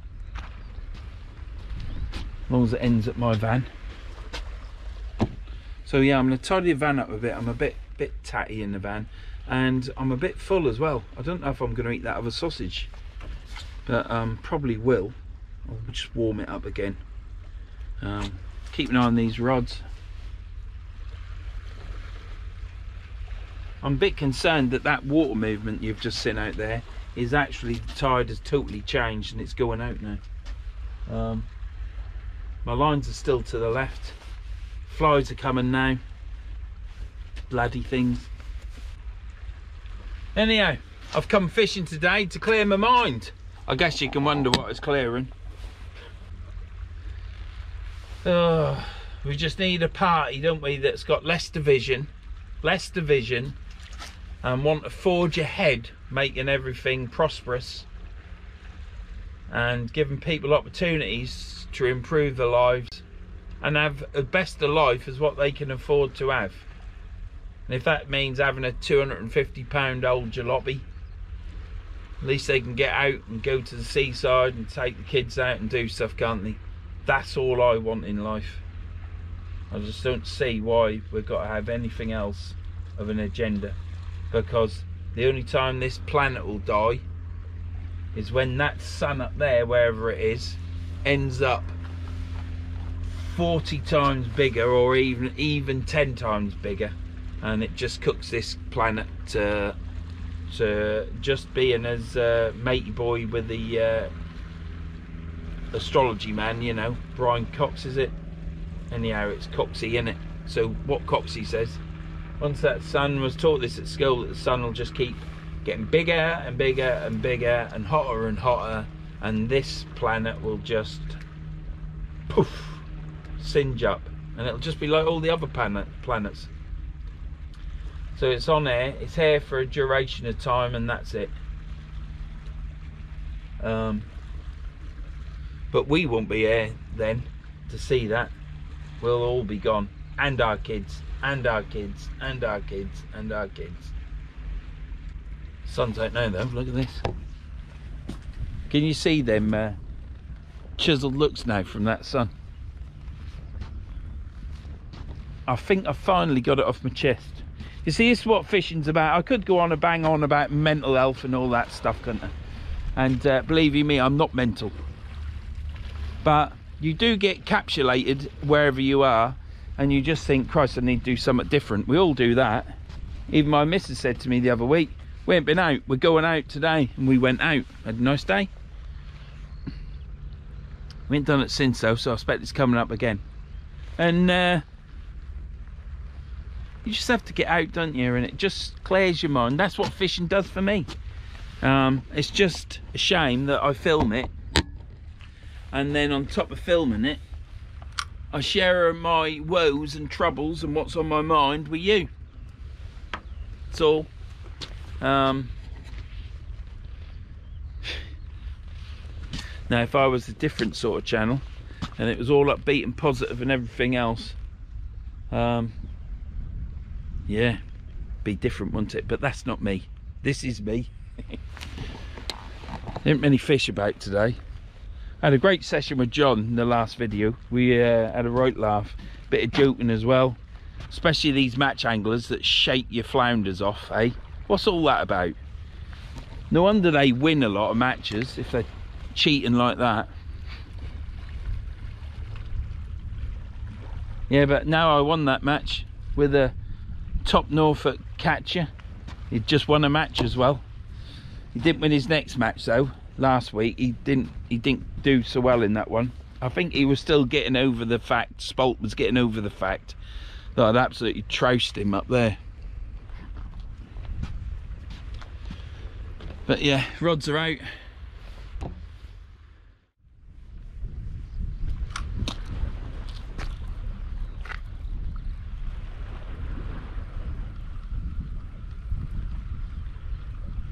As long as it ends at my van. So yeah, I'm going to tidy the van up a bit. I'm a bit tatty in the van, and I'm a bit full as well. I don't know if I'm going to eat that other sausage, but probably will. I'll just warm it up again. Keep an eye on these rods. I'm a bit concerned that water movement you've just seen out there is actually, the tide has totally changed and it's going out now. My lines are still to the left. Flies are coming now. Bloody things. Anyhow, I've come fishing today to clear my mind. I guess you can wonder what is clearing. We just need a party, don't we, that's got less division, and want to forge ahead, making everything prosperous and giving people opportunities to improve their lives and have the best of life as what they can afford to have. And if that means having a £250 old jalopy At least they can get out and go to the seaside and take the kids out and do stuff, can't they? That's all I want in life. I just don't see why we've got to have anything else of an agenda, because the only time this planet will die is when that sun up there, wherever it is, ends up 40 times bigger, or even 10 times bigger, and it just cooks this planet to just being as matey boy with the astrology man, you know, Brian Cox, is it? Anyhow, it's Coxie, innit? So what Coxie says, once that sun, was taught this at school, that the sun will just keep getting bigger and bigger and bigger and hotter, and this planet will just poof, singe up, and it'll just be like all the other planets. So it's on air, it's here for a duration of time, and that's it. But we won't be here then to see that. We'll all be gone, and our kids, and our kids, and our kids, and our kids. Sons don't know though. Look at this. Can you see them chiseled looks now from that sun? I think I finally got it off my chest. You see, this is what fishing's about. I could go on and bang on about mental health and all that stuff, couldn't I? And believe you me, I'm not mental. But you do get capsulated wherever you are, and you just think, Christ, I need to do something different. We all do that. Even my missus said to me the other week, we ain't been out, we're going out today. And we went out, had a nice day. We ain't done it since though, so I expect it's coming up again. And you just have to get out, don't you? And it just clears your mind. That's what fishing does for me. It's just a shame that I film it, and then on top of filming it, I share my woes and troubles and what's on my mind with you. That's all. Now if I was a different sort of channel and it was all upbeat and positive and everything else, yeah, be different, wouldn't it? But that's not me. This is me. There ain't many fish about today. I had a great session with John in the last video. We had a right laugh, bit of joking as well, especially these match anglers that shake your flounders off, eh? What's all that about? No wonder they win a lot of matches if they're cheating like that. Yeah, but now I won that match with a top Norfolk catcher. He just won a match as well. He didn't win his next match though. Last week he didn't do so well in that one. I think he was still getting over the fact, Spolt was getting over the fact that I'd absolutely trounced him up there. But yeah, rods are out.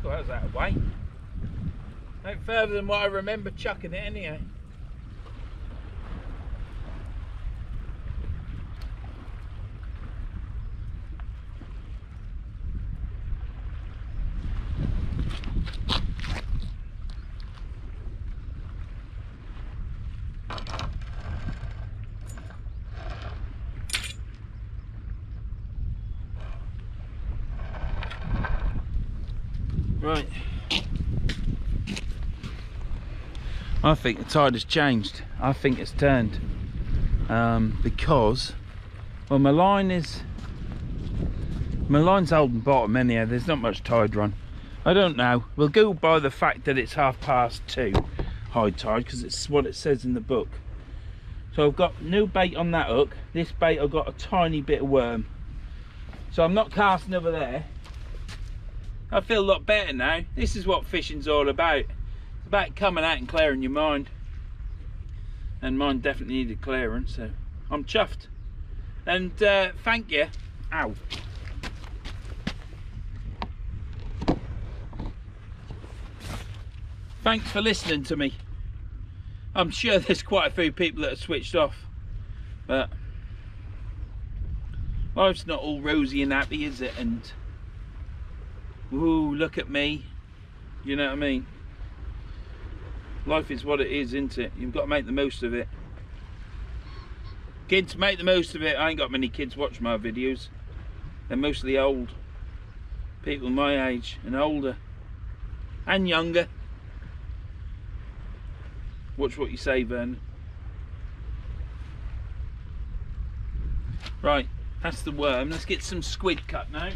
So how's that away? No further than what I remember chucking it anyhow. Right. I think the tide has changed. I think it's turned. Because, well, my line's holding bottom anyhow. There's not much tide run. I don't know. We'll go by the fact that it's 2:30 high tide, because it's what it says in the book. So I've got no bait on that hook. This bait I've got a tiny bit of worm. So I'm not casting over there. I feel a lot better now. This is what fishing's all about. It's about coming out and clearing your mind. And mine definitely needed clearing, so I'm chuffed. And thank you. Ow. Thanks for listening to me. I'm sure there's quite a few people that are switched off, but life's not all rosy and happy, is it? And ooh, look at me, You know what I mean? Life is what it is, isn't it? You've got to make the most of it. Kids, make the most of it. I ain't got many kids watch my videos. They're mostly old. People my age and older. And younger. Watch what you say, Vern. Right, that's the worm. Let's get some squid cut now.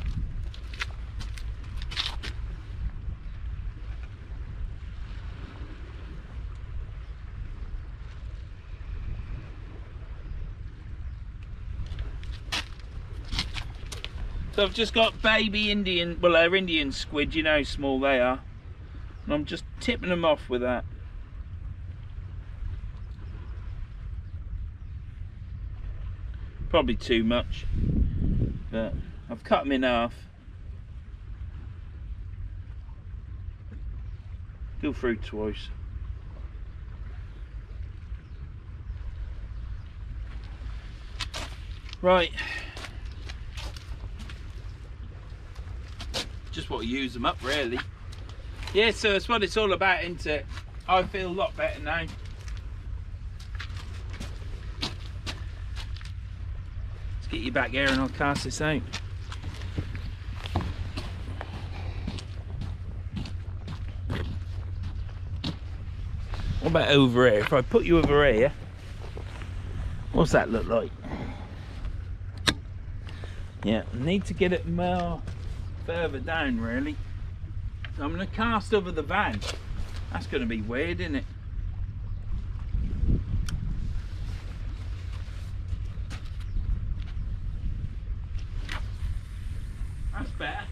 So I've just got baby Indian, well, they're Indian squid, you know how small they are. And I'm just tipping them off with that. Probably too much, but I've cut them in half. Go through twice. Right. Just want to use them up, really. Yeah, so that's what it's all about, isn't it? I feel a lot better now. Let's get you back here and I'll cast this out. What about over here? If I put you over here, what's that look like? Yeah, I need to get it more further down, really. So I'm going to cast over the van. That's going to be weird, isn't it? That's better.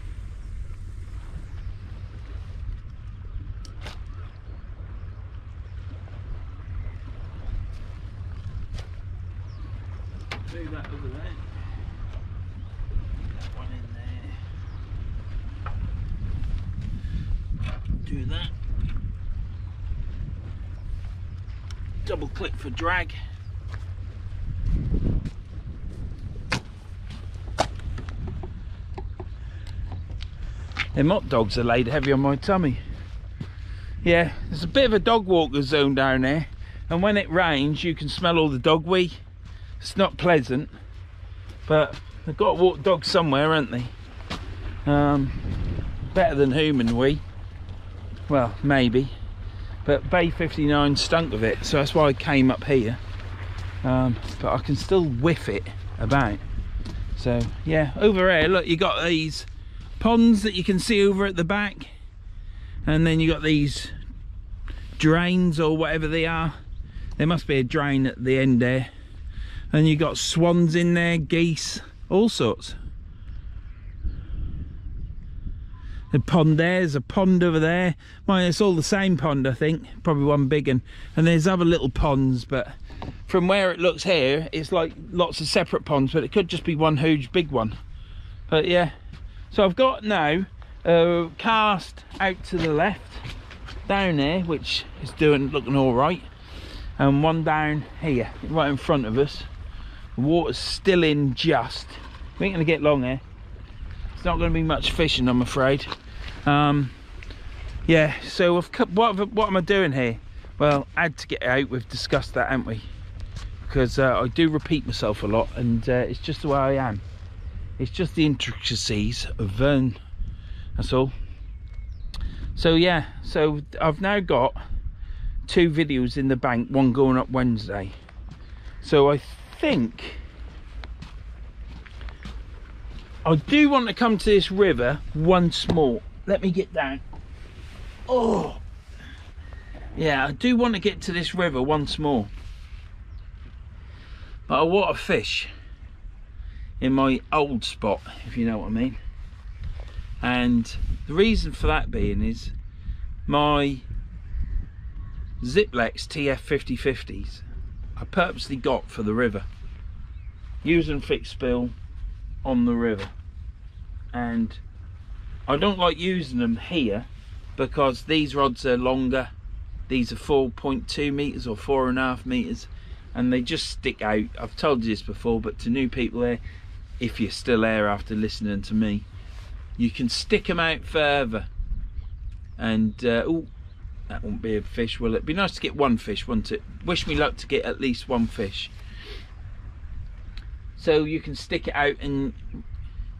Do that over there. That one in there. Do that. Double click for drag. Them hot dogs are laid heavy on my tummy. Yeah, there's a bit of a dog walker zone down there, and when it rains you can smell all the dog wee. It's not pleasant, but they've got to walk dogs somewhere, haven't they? Better than human wee. Well, maybe. But Bay 59 stunk of it, so that's why I came up here. But I can still whiff it about. So yeah, over here, look, you got these ponds that you can see over at the back, and then you got these drains or whatever they are. There must be a drain at the end there. And you got swans in there, geese, all sorts. The pond there's a pond over there. Well, it's all the same pond, I think. Probably one big one. And there's other little ponds, but from where it looks here, it's like lots of separate ponds, but it could just be one huge big one. But yeah, so I've got now a cast out to the left, down there, which is looking all right, and one down here, right in front of us. The water's still in just. We ain't gonna get long here. It's not going to be much fishing, I'm afraid. Yeah, so what am I doing here? Well, add to get out, we've discussed that, haven't we? Because I do repeat myself a lot, and it's just the way I am. It's just the intricacies of Vern, that's all. So yeah, so I've now got 2 videos in the bank, one going up Wednesday. So I think I do want to come to this river once more. Let me get down. Oh yeah, I do want to get to this river once more, but I want to fish in my old spot, if you know what I mean. And the reason for that being is my Ziplex TF 5050s I purposely got for the river, using fixed spill on the river. And I don't like using them here because these rods are longer. These are 4.2 meters or 4.5 meters, and they just stick out. I've told you this before, but to new people here, if you're still there after listening to me, you can stick them out further And oh, that won't be a fish, will it? Be nice to get one fish, wouldn't it? Wish me luck to get at least one fish. So you can stick it out and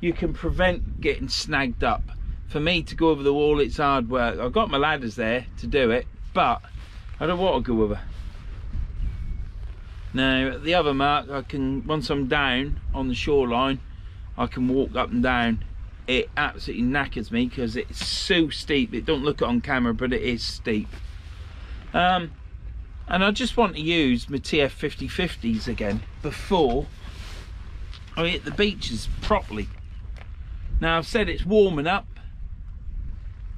you can prevent getting snagged up. For me to go over the wall, it's hard work. I've got my ladders there to do it, but I don't want to go over. Now at the other mark, I can, once I'm down on the shoreline, I can walk up and down. It absolutely knackers me because it's so steep. It don't look it on camera, but it is steep. And I just want to use my TF 50/50s again before I hit the beaches properly. Now I've said it's warming up,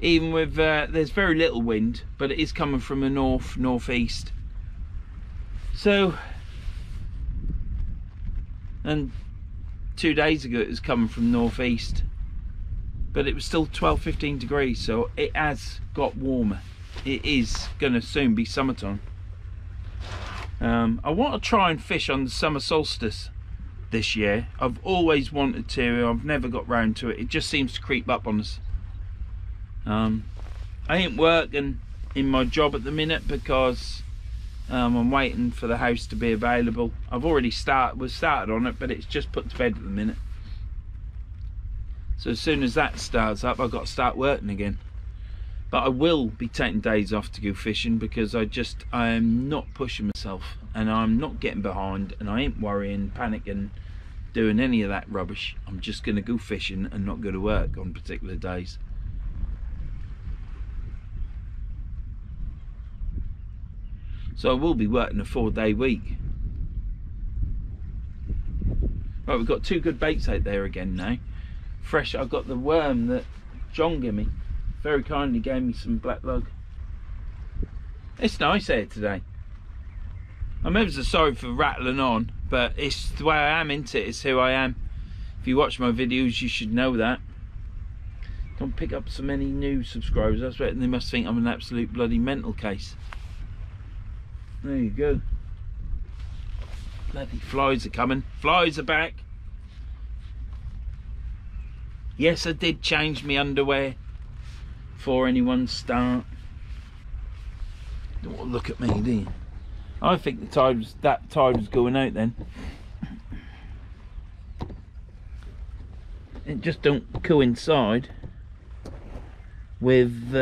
even with there's very little wind, but it is coming from the northeast. So, and 2 days ago it was coming from northeast, but it was still 12-15 degrees, so it has got warmer. It is going to soon be summertime. I want to try and fish on the summer solstice this year. I've always wanted to, I've never got round to it. It just seems to creep up on us. I ain't working in my job at the minute because I'm waiting for the house to be available. I've already started on it, but it's just put to bed at the minute. So as soon as that starts up, I've got to start working again. But I will be taking days off to go fishing because I am not pushing myself, and I'm not getting behind, and I ain't worrying, panicking, doing any of that rubbish. I'm just going to go fishing and not go to work on particular days. So I will be working a 4-day week. Right, we've got 2 good baits out there again now. Fresh. I've got the worm that John gave me. Very kindly gave me some black lug. It's nice here today. I'm ever so sorry for rattling on, but it's the way I am, isn't it? It's who I am. If you watch my videos, you should know that. Don't pick up so many new subscribers. That's right, and they must think I'm an absolute bloody mental case. There you go. Bloody flies are coming. Flies are back. Yes, I did change my underwear before anyone start. Don't want to look at me, do you? I think that tide was going out then. It just don't coincide with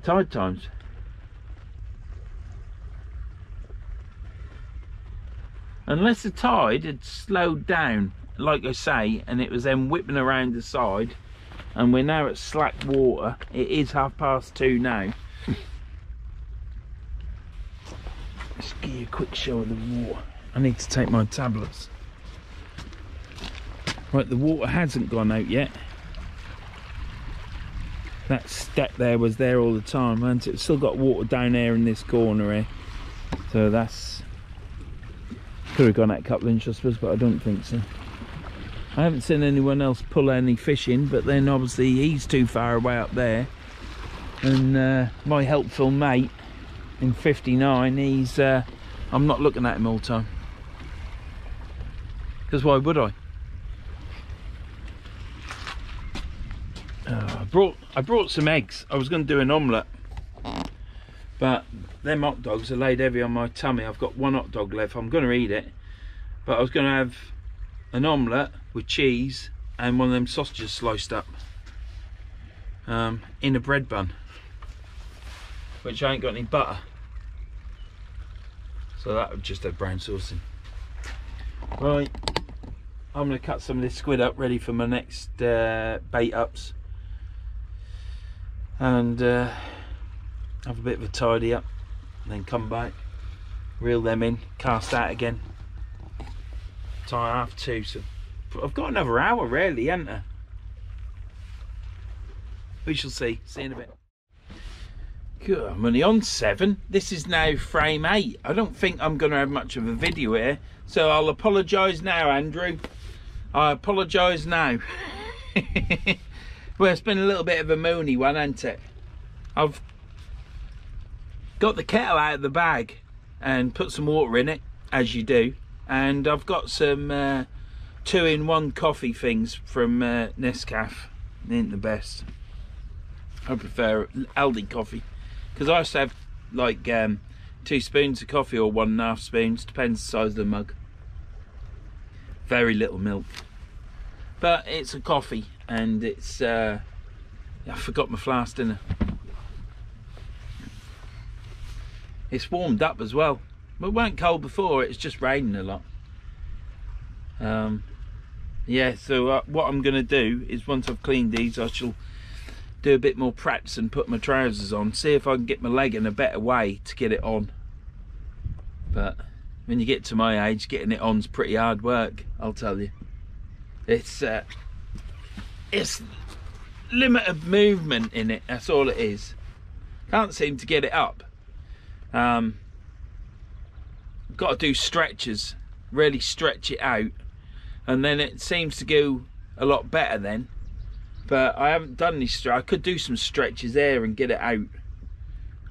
tide times. Unless the tide had slowed down, like I say, and it was then whipping around the side, and we're now at slack water. It is 2:30 now. Let's give you a quick show of the water. I need to take my tablets. Right, the water hasn't gone out yet. That step there was there all the time, and it's still got water down there in this corner here. So that's could have gone out a couple of inches, I suppose, but I don't think so. I haven't seen anyone else pull any fish in, but then obviously he's too far away up there. And my helpful mate in 59, he's I'm not looking at him all the time, because why would I? I brought some eggs. I was going to do an omelette, but them hot dogs are laid heavy on my tummy. I've got 1 hot dog left. I'm going to eat it, but I was going to have an omelette with cheese and one of them sausages sliced up in a bread bun, which I ain't got any butter, so that would just have brown sauce in. Right, I'm going to cut some of this squid up ready for my next bait ups, and have a bit of a tidy up, and then come back, reel them in, cast out again. Time 2:30, so I've got another hour really, haven't I? We shall see. See in a bit. Good, I'm only on 7. This is now frame 8. I don't think I'm going to have much of a video here, so I'll apologise now, Andrew. I apologise now. Well, it's been a little bit of a moony one, hasn't it? I've got the kettle out of the bag and put some water in it, as you do, and I've got some 2-in-1 coffee things from Nescafe. They ain't the best. I prefer Aldi coffee, because I used to have like 2 spoons of coffee, or 1.5 spoons, depends the size of the mug. Very little milk, but it's a coffee, and it's I forgot my flask, didn't I? It's warmed up as well, but it weren't cold before. It's just raining a lot. Yeah, so what I'm gonna do is, once I've cleaned these, I shall do a bit more practice and put my trousers on, see if I can get my leg in a better way to get it on. But when you get to my age, getting it on's pretty hard work, I'll tell you. It's limit of movement in it, that's all it is. Can't seem to get it up. Got to do stretches, really stretch it out, and then it seems to go a lot better then. But I haven't done any I could do some stretches there and get it out,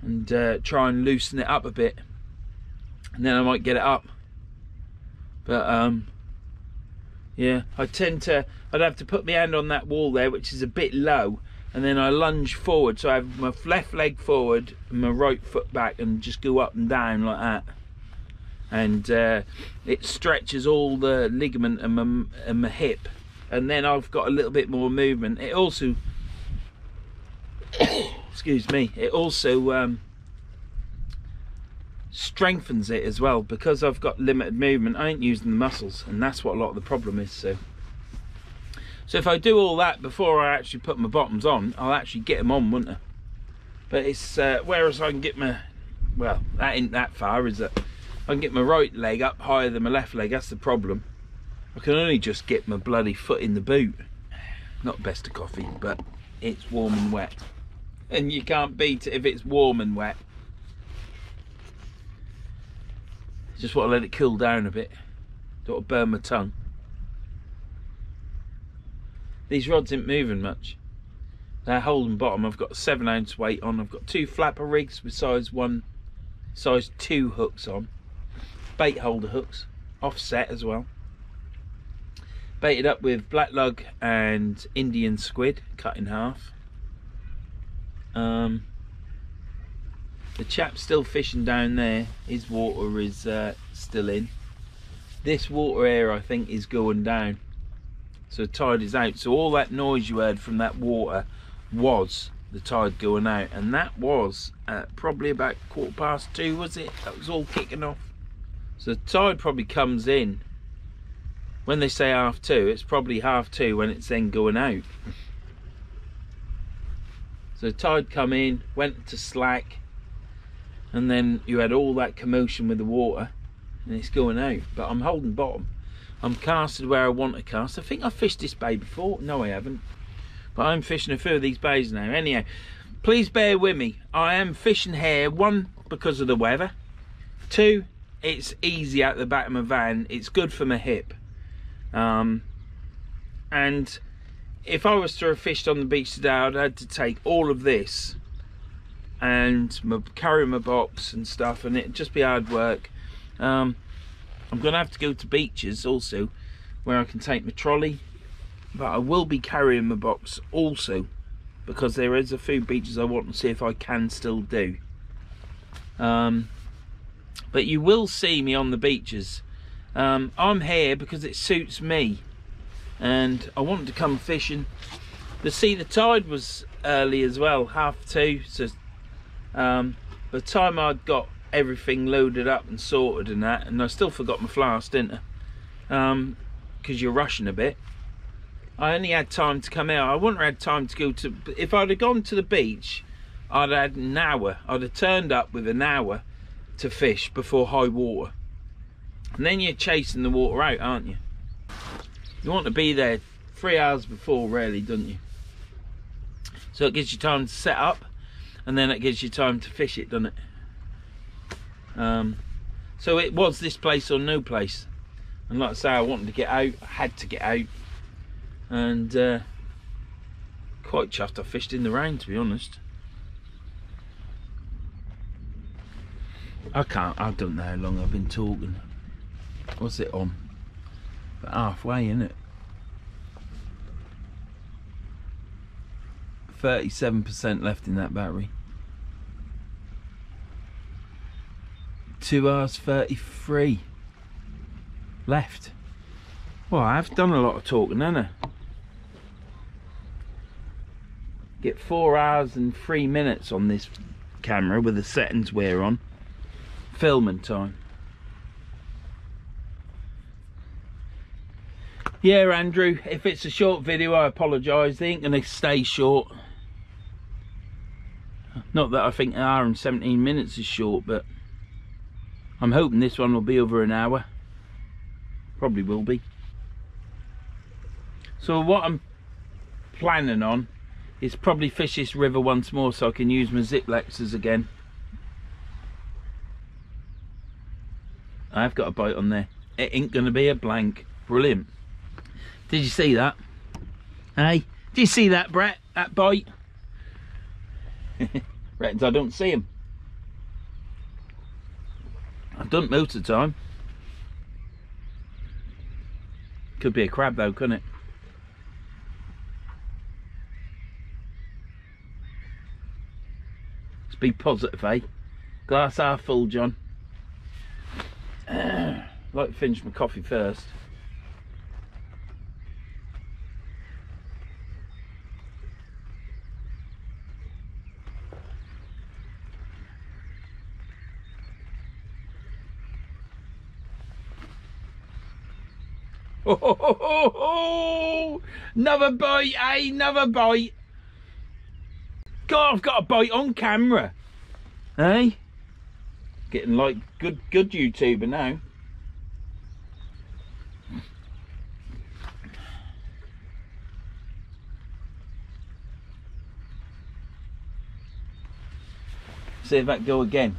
and try and loosen it up a bit, and then I might get it up. But yeah, I'd have to put my hand on that wall there, which is a bit low, and then I lunge forward, so I have my left leg forward and my right foot back, and just go up and down like that, and it stretches all the ligament and my hip, and then I've got a little bit more movement. It also excuse me, it also strengthens it as well, because I've got limited movement. I ain't using the muscles, and that's what a lot of the problem is. So if I do all that before I actually put my bottoms on, I'll actually get them on, wouldn't I? But it's whereas I can get my, well, that ain't that far, is it? I can get my right leg up higher than my left leg. That's the problem. I can only just get my bloody foot in the boot. Not best of coffee, but it's warm and wet, and you can't beat it if it's warm and wet. Just want to let it cool down a bit. Don't want to burn my tongue. These rods ain't moving much. They're holding bottom. I've got a 7-ounce weight on. I've got 2 flapper rigs with size 1, size 2 hooks on. Bait holder hooks, offset as well. Baited up with black lug and Indian squid, cut in half. The chap's still fishing down there. His water is still in. This water here, I think, is going down. So the tide is out. So all that noise you heard from that water was the tide going out, and that was probably about 2:15, was it? That was all kicking off. So the tide probably comes in when they say 2:30. It's probably 2:30 when it's then going out. So the tide come in, went to slack, and then you had all that commotion with the water, and it's going out. But I'm holding bottom. I'm casted where I want to cast. I think I've fished this bay before. No, I haven't. But I'm fishing a few of these bays now. Anyhow, please bear with me. I am fishing here, 1, because of the weather. 2, it's easy out the back of my van. It's good for my hip. And if I was to have fished on the beach today, I'd had to take all of this and carry my box and stuff, and it'd just be hard work. I'm gonna have to go to beaches also where I can take my trolley, but I will be carrying my box also, because there is a few beaches I want to see if I can still do. But you will see me on the beaches. I'm here because it suits me, and I wanted to come fishing. The tide was early as well, 2:30. So by the time I'd got everything loaded up and sorted and that, and I still forgot my flask, didn't I? Because you're rushing a bit. I only had time to come out. I wouldn't have had time to go to, if I'd have gone to the beach, I'd have had an hour. I'd have turned up with an hour to fish before high water, and then you're chasing the water out, aren't you? You want to be there 3 hours before, really, don't you? So it gives you time to set up, and then it gives you time to fish it, doesn't it? So it was this place or no place, and like I say, I wanted to get out. I had to get out, and quite chuffed I fished in the rain, to be honest. I don't know how long I've been talking. What's it on? About halfway, isn't it? 37% left in that battery. 2 hours 33 left. Well, I've done a lot of talking, haven't I? Get 4 hours and 3 minutes on this camera with the settings we're on. Filming time. Yeah, Andrew, if it's a short video, I apologise. They ain't going to stay short. Not that I think an hour and 17 minutes is short, but I'm hoping this one will be over an hour. Probably will be. So what I'm planning on is probably fish this river once more so I can use my zip Lexers again. I've got a bite on there. It ain't going to be a blank. Brilliant. Did you see that? Hey, did you see that, Brett? That bite? Reckons I don't see him. I don't most of the time. Could be a crab though, couldn't it? Let's be positive, eh? Glass half full, John. Like to finish my coffee first. Oh, another bite, eh? Another bite. God, I've got a bite on camera. Eh? Getting like good YouTuber now. See if that go again.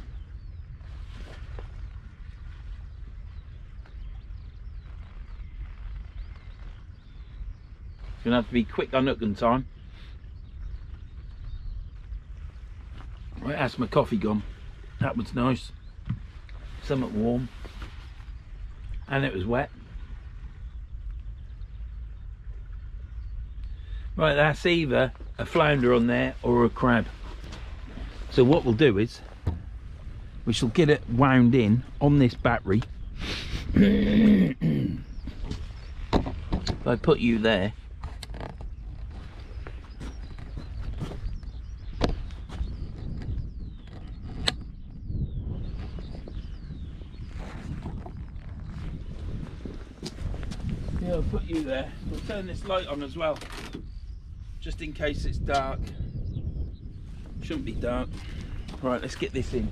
Gonna have to be quick on hooking time. Right, that's my coffee gone. That was nice. Somewhat warm. And it was wet. Right, that's either a flounder on there or a crab. So what we'll do is we shall get it wound in on this battery. If I put you there, yeah, I'll put you there. We'll turn this light on as well, just in case it's dark. Shouldn't be dark. Right, let's get this in.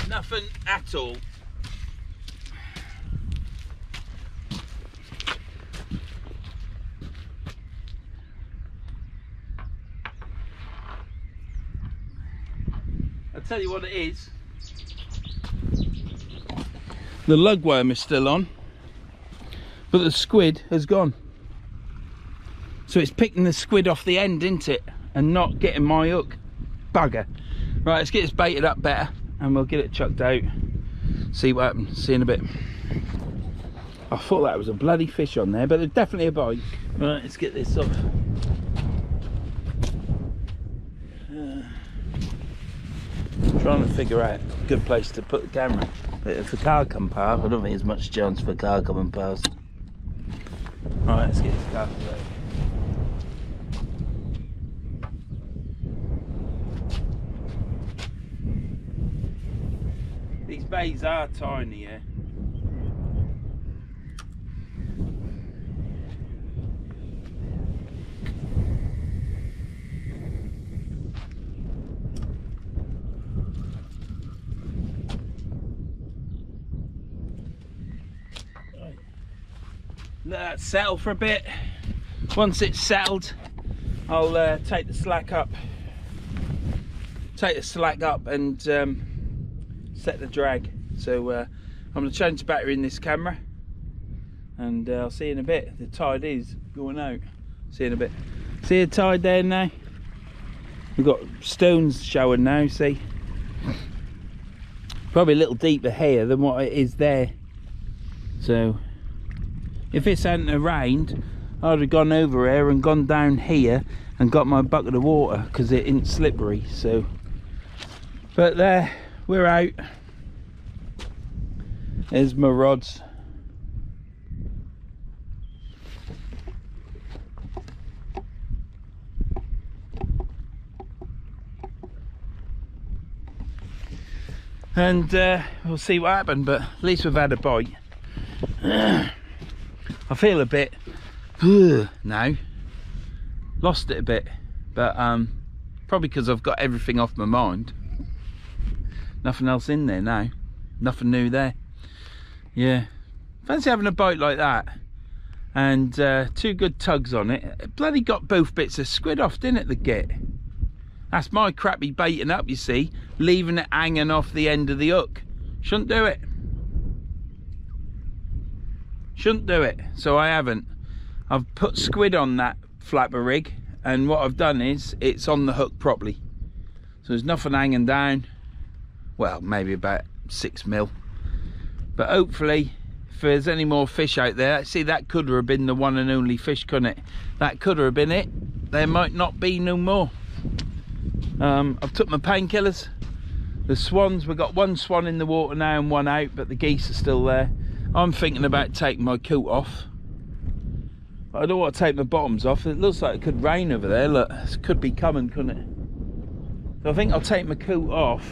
Nothing at all. I'll tell you what it is. The lugworm is still on, but the squid has gone. So it's picking the squid off the end, isn't it? And not getting my hook. Bugger. Right, let's get this baited up better and we'll get it chucked out. See what happens. See you in a bit. I thought that was a bloody fish on there, but there's definitely a bite. Right, let's get this off. Trying to figure out a good place to put the camera. But if a car comes past, I don't think there's much chance for a car coming past. Right, let's get this car out. These bays are tiny, yeah. Let that settle for a bit. once it's settled, I'll take the slack up. And set the drag. So I'm going to change the battery in this camera, and I'll see you in a bit. The tide is going out. See you in a bit. See the tide there now? We've got stones showing now, see? Probably a little deeper here than what it is there. So if this hadn't have rained, I'd have gone over here and gone down here and got my bucket of water, because it isn't slippery. So, but there, we're out. There's my rods. And we'll see what happened, but at least we've had a bite. I feel a bit now, lost it a bit, but probably because I've got everything off my mind. Nothing else in there now, nothing new there. Yeah, fancy having a boat like that, and 2 good tugs on it. It bloody got both bits of squid off, didn't it, the git? That's my crappy baiting up, you see, leaving it hanging off the end of the hook. Shouldn't do it. Shouldn't do it. So I haven't. I've put squid on that flapper rig, and what I've done is it's on the hook properly. So there's nothing hanging down. Well, maybe about 6 mil. But hopefully, if there's any more fish out there, see, that could have been the one and only fish, couldn't it? That could have been it. There might not be no more. I've took my painkillers. The swans, we've got 1 swan in the water now and 1 out, but the geese are still there. I'm thinking about taking my coat off. I don't want to take my bottoms off. It looks like it could rain over there. Look, it could be coming, couldn't it? So I think I'll take my coat off.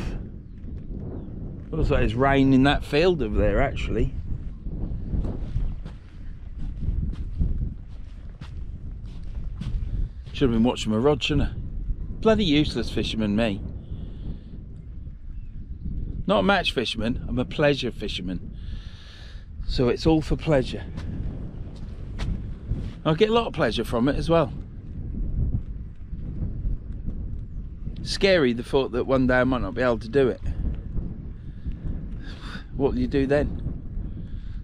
It looks like it's raining in that field over there, actually. Should have been watching my rod, shouldn't I? Bloody useless fisherman, me. Not a match fisherman, I'm a pleasure fisherman. So it's all for pleasure. I get a lot of pleasure from it as well. Scary, the thought that one day I might not be able to do it. What will you do then?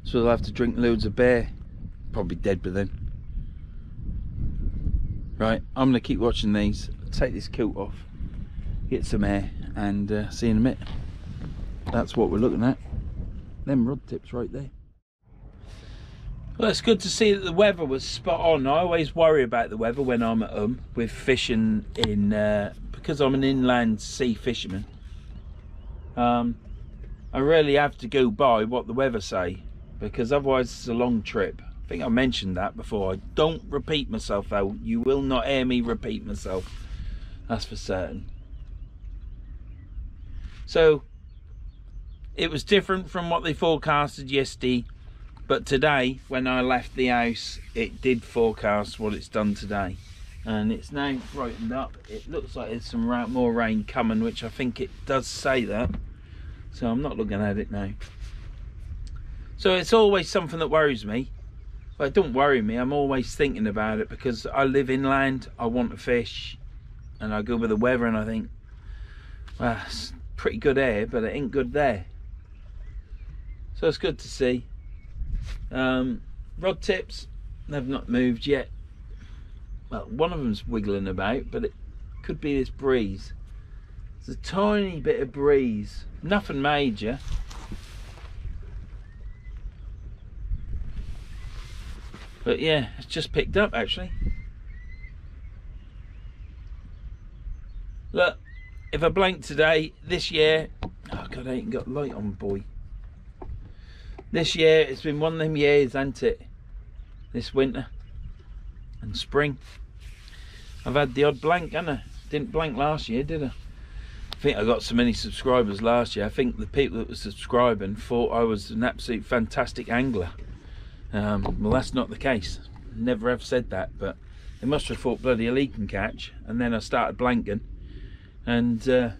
So I'll have to drink loads of beer. Probably dead by then. Right, I'm going to keep watching these. Take this coat off, get some air, and see you in a minute. That's what we're looking at. Them rod tips right there. Well, it's good to see that the weather was spot on. I always worry about the weather when I'm at home with fishing in, because I'm an inland sea fisherman. I really have to go by what the weather say, because otherwise it's a long trip. I think I mentioned that before. I don't repeat myself though. You will not hear me repeat myself. That's for certain. So it was different from what they forecasted yesterday, but today when I left the house it did forecast what it's done today, and it's now brightened up. It looks like there's some more rain coming, which I think it does say that, so I'm not looking at it now. So it's always something that worries me, but it don't worry me. I'm always thinking about it because I live inland, I want to fish, and I go with the weather and I think, well, it's pretty good here, but it ain't good there. So it's good to see. Rod tips, they've not moved yet. Well, one of them's wiggling about, but it could be this breeze. There's a tiny bit of breeze, nothing major. But yeah, it's just picked up actually. Look, if I blank today, this year, oh God, I ain't got light on, boy. This year, it's been one of them years, hasn't it? This winter and spring. I've had the odd blank, haven't I? Didn't blank last year, did I? I think I got so many subscribers last year. I think the people that were subscribing thought I was an absolute fantastic angler. Well, that's not the case. Never have said that, but they must have thought bloody hell he can catch. And then I started blanking, and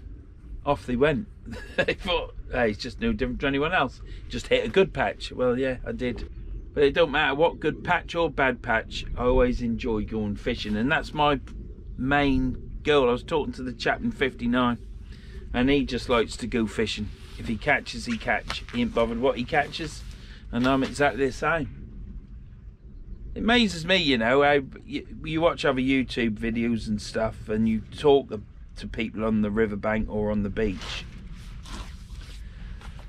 off they went. They thought, hey, he's just no different to anyone else. Just hit a good patch. Well, yeah, I did. But it don't matter what good patch or bad patch, I always enjoy going fishing, and that's my main goal. I was talking to the chap in 59, and he just likes to go fishing. If he catches, he catch. He ain't bothered what he catches, and I'm exactly the same. It amazes me, you know, how you watch other YouTube videos and stuff, and you talk to people on the riverbank or on the beach,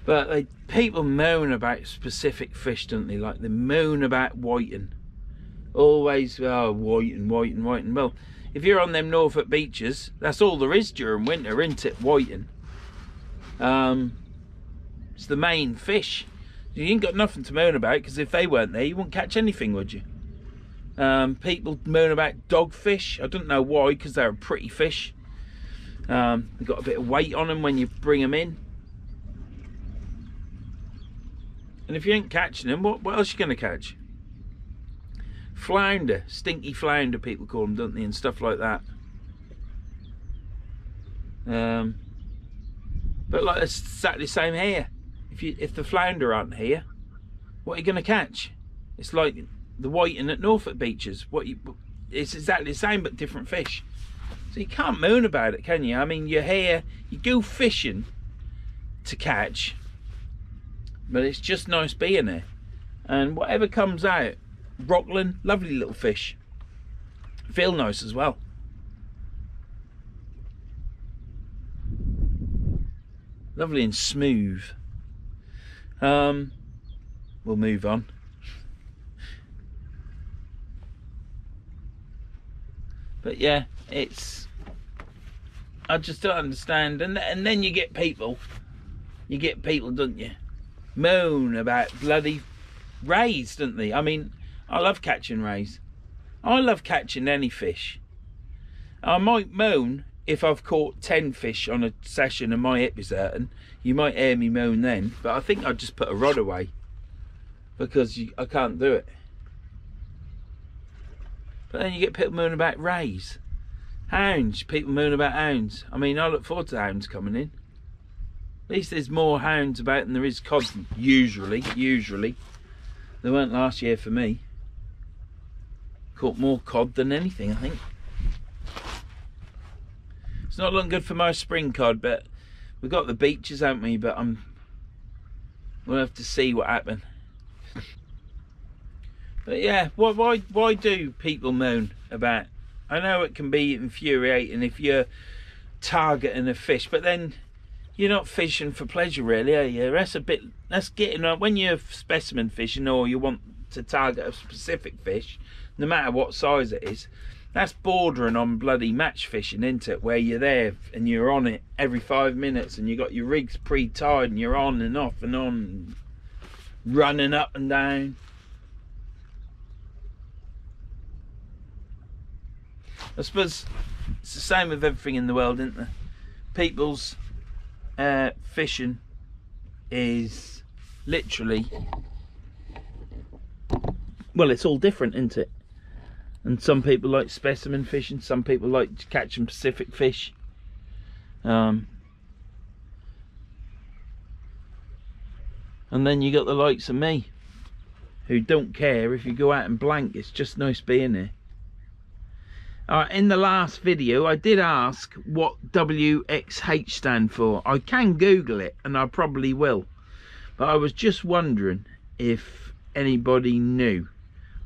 but people moan about specific fish, don't they? Like they moan about whiting. Always, oh, whiting. Well, if you're on them Norfolk beaches, that's all there is during winter, isn't it? Whiting. It's the main fish. You ain't got nothing to moan about, because if they weren't there, you wouldn't catch anything, would you? People moan about dogfish. I don't know why, because they're a pretty fish. They've got a bit of weight on them when you bring them in. And if you ain't catching them, what else are you going to catch? Flounder, stinky flounder, people call them, don't they, and stuff like that. But like it's exactly the same here. If the flounder aren't here, what are you going to catch? It's like the whiting at Norfolk beaches. It's exactly the same but different fish. So you can't moan about it, can you? I mean, you're here, you go fishing to catch, but it's just nice being there. And whatever comes out, Rockland, lovely little fish. Feel nice as well. Lovely and smooth. We'll move on. But yeah, I just don't understand. And then you get people, don't you, moan about bloody rays, don't they? I mean, I love catching rays. I love catching any fish. I might moan if I've caught 10 fish on a session and my hip is hurting. You might hear me moan then, but I think I'd just put a rod away, because I can't do it. But then you get people moaning about rays. Hounds, people moan about hounds. I mean, I look forward to hounds coming in. At least there's more hounds about than there is cod, usually. There weren't last year for me. Caught more cod than anything, I think. It's not looking good for my spring cod, but we've got the beaches, haven't we? But we'll have to see what happens. But yeah, why do people moan about? I know it can be infuriating if you're targeting a fish, but then you're not fishing for pleasure, really, are you? That's getting on when you're specimen fishing, or you want to target a specific fish, no matter what size it is. That's bordering on bloody match fishing, isn't it? Where you're there and you're on it every 5 minutes, and you got your rigs pre-tied, and you're on and off and on, running up and down. I suppose it's the same with everything in the world, isn't there? People's fishing is literally, well, it's all different, isn't it? And some people like specimen fishing, some people like catching Pacific fish. And then you got the likes of me, who don't care if you go out and blank. It's just nice being there. In the last video, I did ask what WXH stand for. I can Google it, and I probably will. But I was just wondering if anybody knew.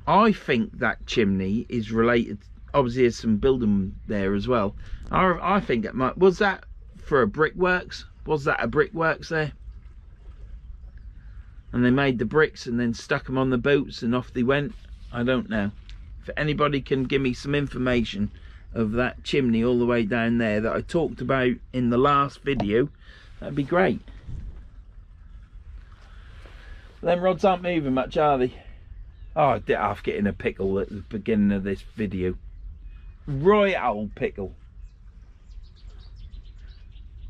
I think that chimney is related. Obviously, there's some building there as well. I think it might. Was that for a brickworks? Was that a brickworks there? And they made the bricks and then stuck them on the boats and off they went. I don't know. If anybody can give me some information of that chimney all the way down there that I talked about in the last video, that'd be great. Them rods aren't moving much, are they? Oh, I did half get in a pickle at the beginning of this video. Right old pickle.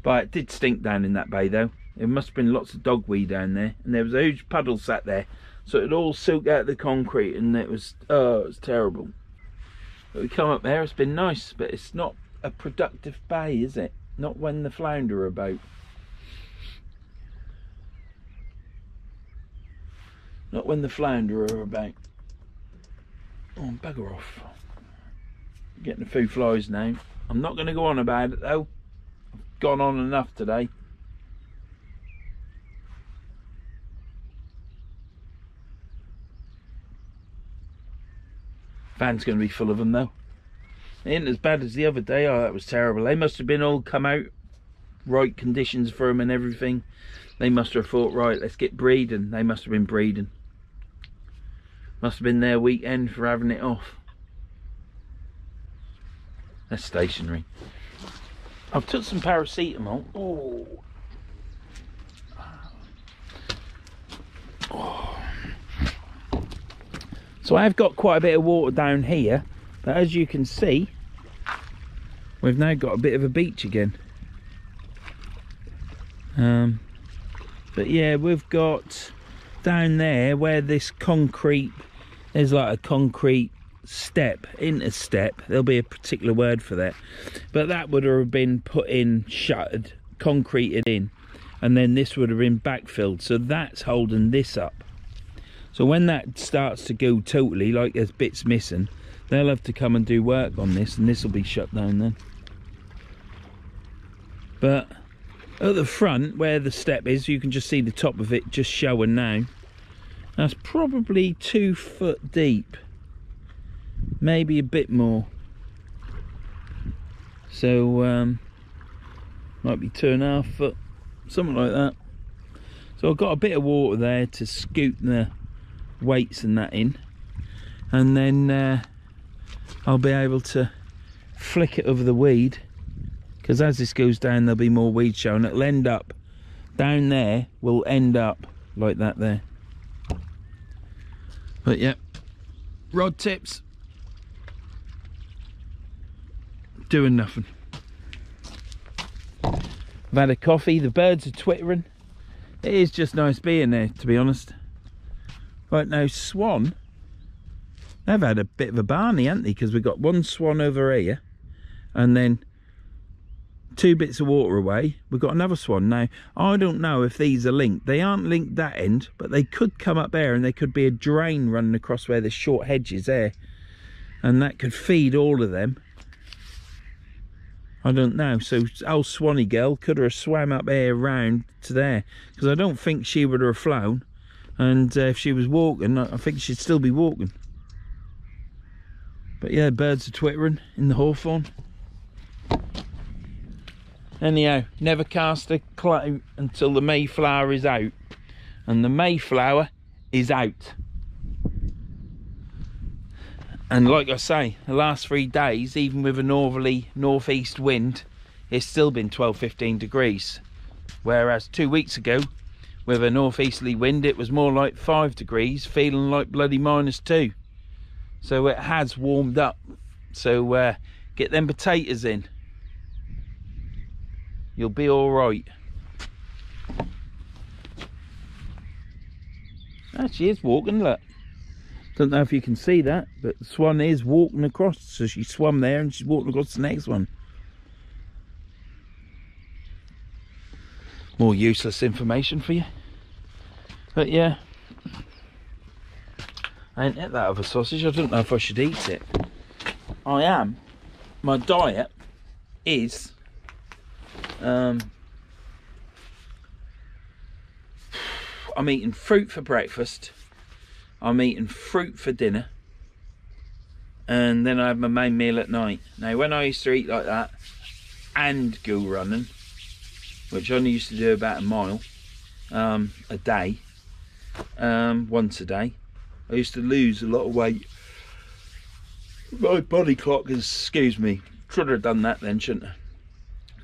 But it did stink down in that bay though. There must have been lots of dogweed down there, and there was a huge puddle sat there, so it all soaked out the concrete, and it was terrible. But we come up there, it's been nice, but it's not a productive bay, is it? Not when the flounder are about. Not when the flounder are about. Oh, bugger off. Getting a few flies now. I'm not going to go on about it though. I've gone on enough today. Van's going to be full of them though. It ain't as bad as the other day. Oh, that was terrible. They must have been all come out right conditions for them and everything. They must have thought, right, let's get breeding. They must have been breeding. Must have been their weekend for having it off. That's stationary. I've took some paracetamol. Oh. Oh. So I've got quite a bit of water down here, but as you can see, we've now got a bit of a beach again. But yeah, we've got down there where this concrete, there's like a concrete step, interstep, there'll be a particular word for that, but that would have been put in, shuttered, concreted in, and then this would have been backfilled, so that's holding this up. So when that starts to go totally, like there's bits missing, they'll have to come and do work on this, and this will be shut down then. But at the front where the step is, you can just see the top of it just showing now. That's probably 2 foot deep, maybe a bit more. So might be 2.5 foot, something like that. So I've got a bit of water there to scoot the weights and that in, and then I'll be able to flick it over the weed, because as this goes down there'll be more weed showing. It'll end up down there, will end up like that there. But yeah, rod tips doing nothing. I've had a coffee, the birds are twittering. It is just nice being there, to be honest. Right now, swan, they've had a bit of a barney, haven't they? Because we've got one swan over here, and then 2 bits of water away we've got another swan. Now I don't know if these are linked. They aren't linked that end, but they could come up there, and there could be a drain running across where the short hedge is there, and that could feed all of them. I don't know. So old Swanny girl could have swam up here round to there, because I don't think she would have flown, and if she was walking, I think she'd still be walking. But yeah, birds are twittering in the hawthorn. Anyhow, never cast a clout until the Mayflower is out, and the Mayflower is out. And like I say, the last 3 days, even with a northerly northeast wind, it's still been 12-15 degrees, whereas 2 weeks ago with a northeasterly wind it was more like 5 degrees, feeling like bloody -2. So it has warmed up. So get them potatoes in, you'll be all right. She is walking, look. Don't know if you can see that, but the swan is walking across. So she swam there and she's walking across the next one. More useless information for you. But yeah, I ain't ate that other sausage. I don't know if I should eat it. I am. My diet is I'm eating fruit for breakfast, I'm eating fruit for dinner, and then I have my main meal at night. Now when I used to eat like that and go running, which I only used to do about 1 mile a day, once a day, I used to lose a lot of weight. My body clock is, excuse me, should have done that then, shouldn't I?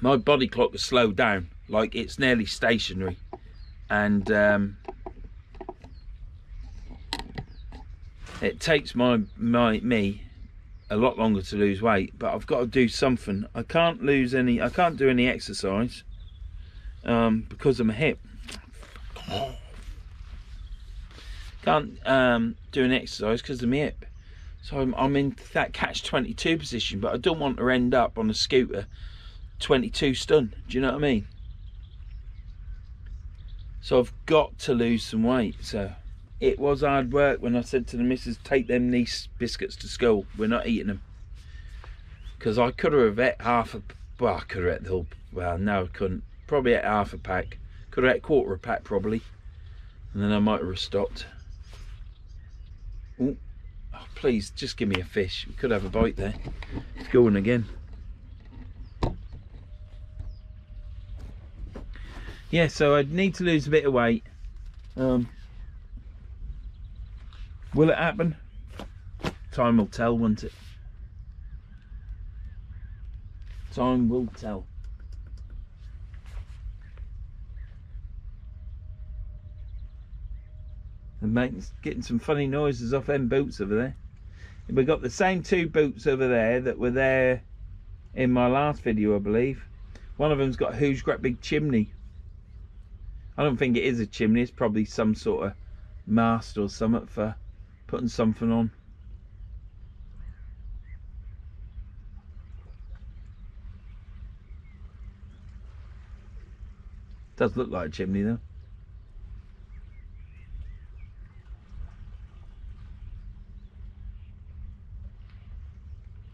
My body clock has slowed down, like it's nearly stationary, and it takes me a lot longer to lose weight, but I've got to do something. I can't do any exercise because of my hip. Can't do any exercise because of my hip. So I'm in that catch-22 position, but I don't want to end up on a scooter 22 stone. Do you know what I mean? So I've got to lose some weight. So it was hard work when I said to the missus, take them niece biscuits to school, we're not eating them. Because I could have ate half a, well, I could have ate the whole, well, no I couldn't, probably ate half a pack, could have ate a quarter of a pack probably, and then I might have stopped. Ooh. Oh, please, just give me a fish, we could have a bite there. It's going again. Yeah, so I'd need to lose a bit of weight. Will it happen? Time will tell, won't it? Time will tell. And getting some funny noises off them boots over there. We've got the same two boots over there that were there in my last video, I believe. One of them's got a huge great big chimney. I don't think it is a chimney, it's probably some sort of mast or something for putting something on. Does look like a chimney though.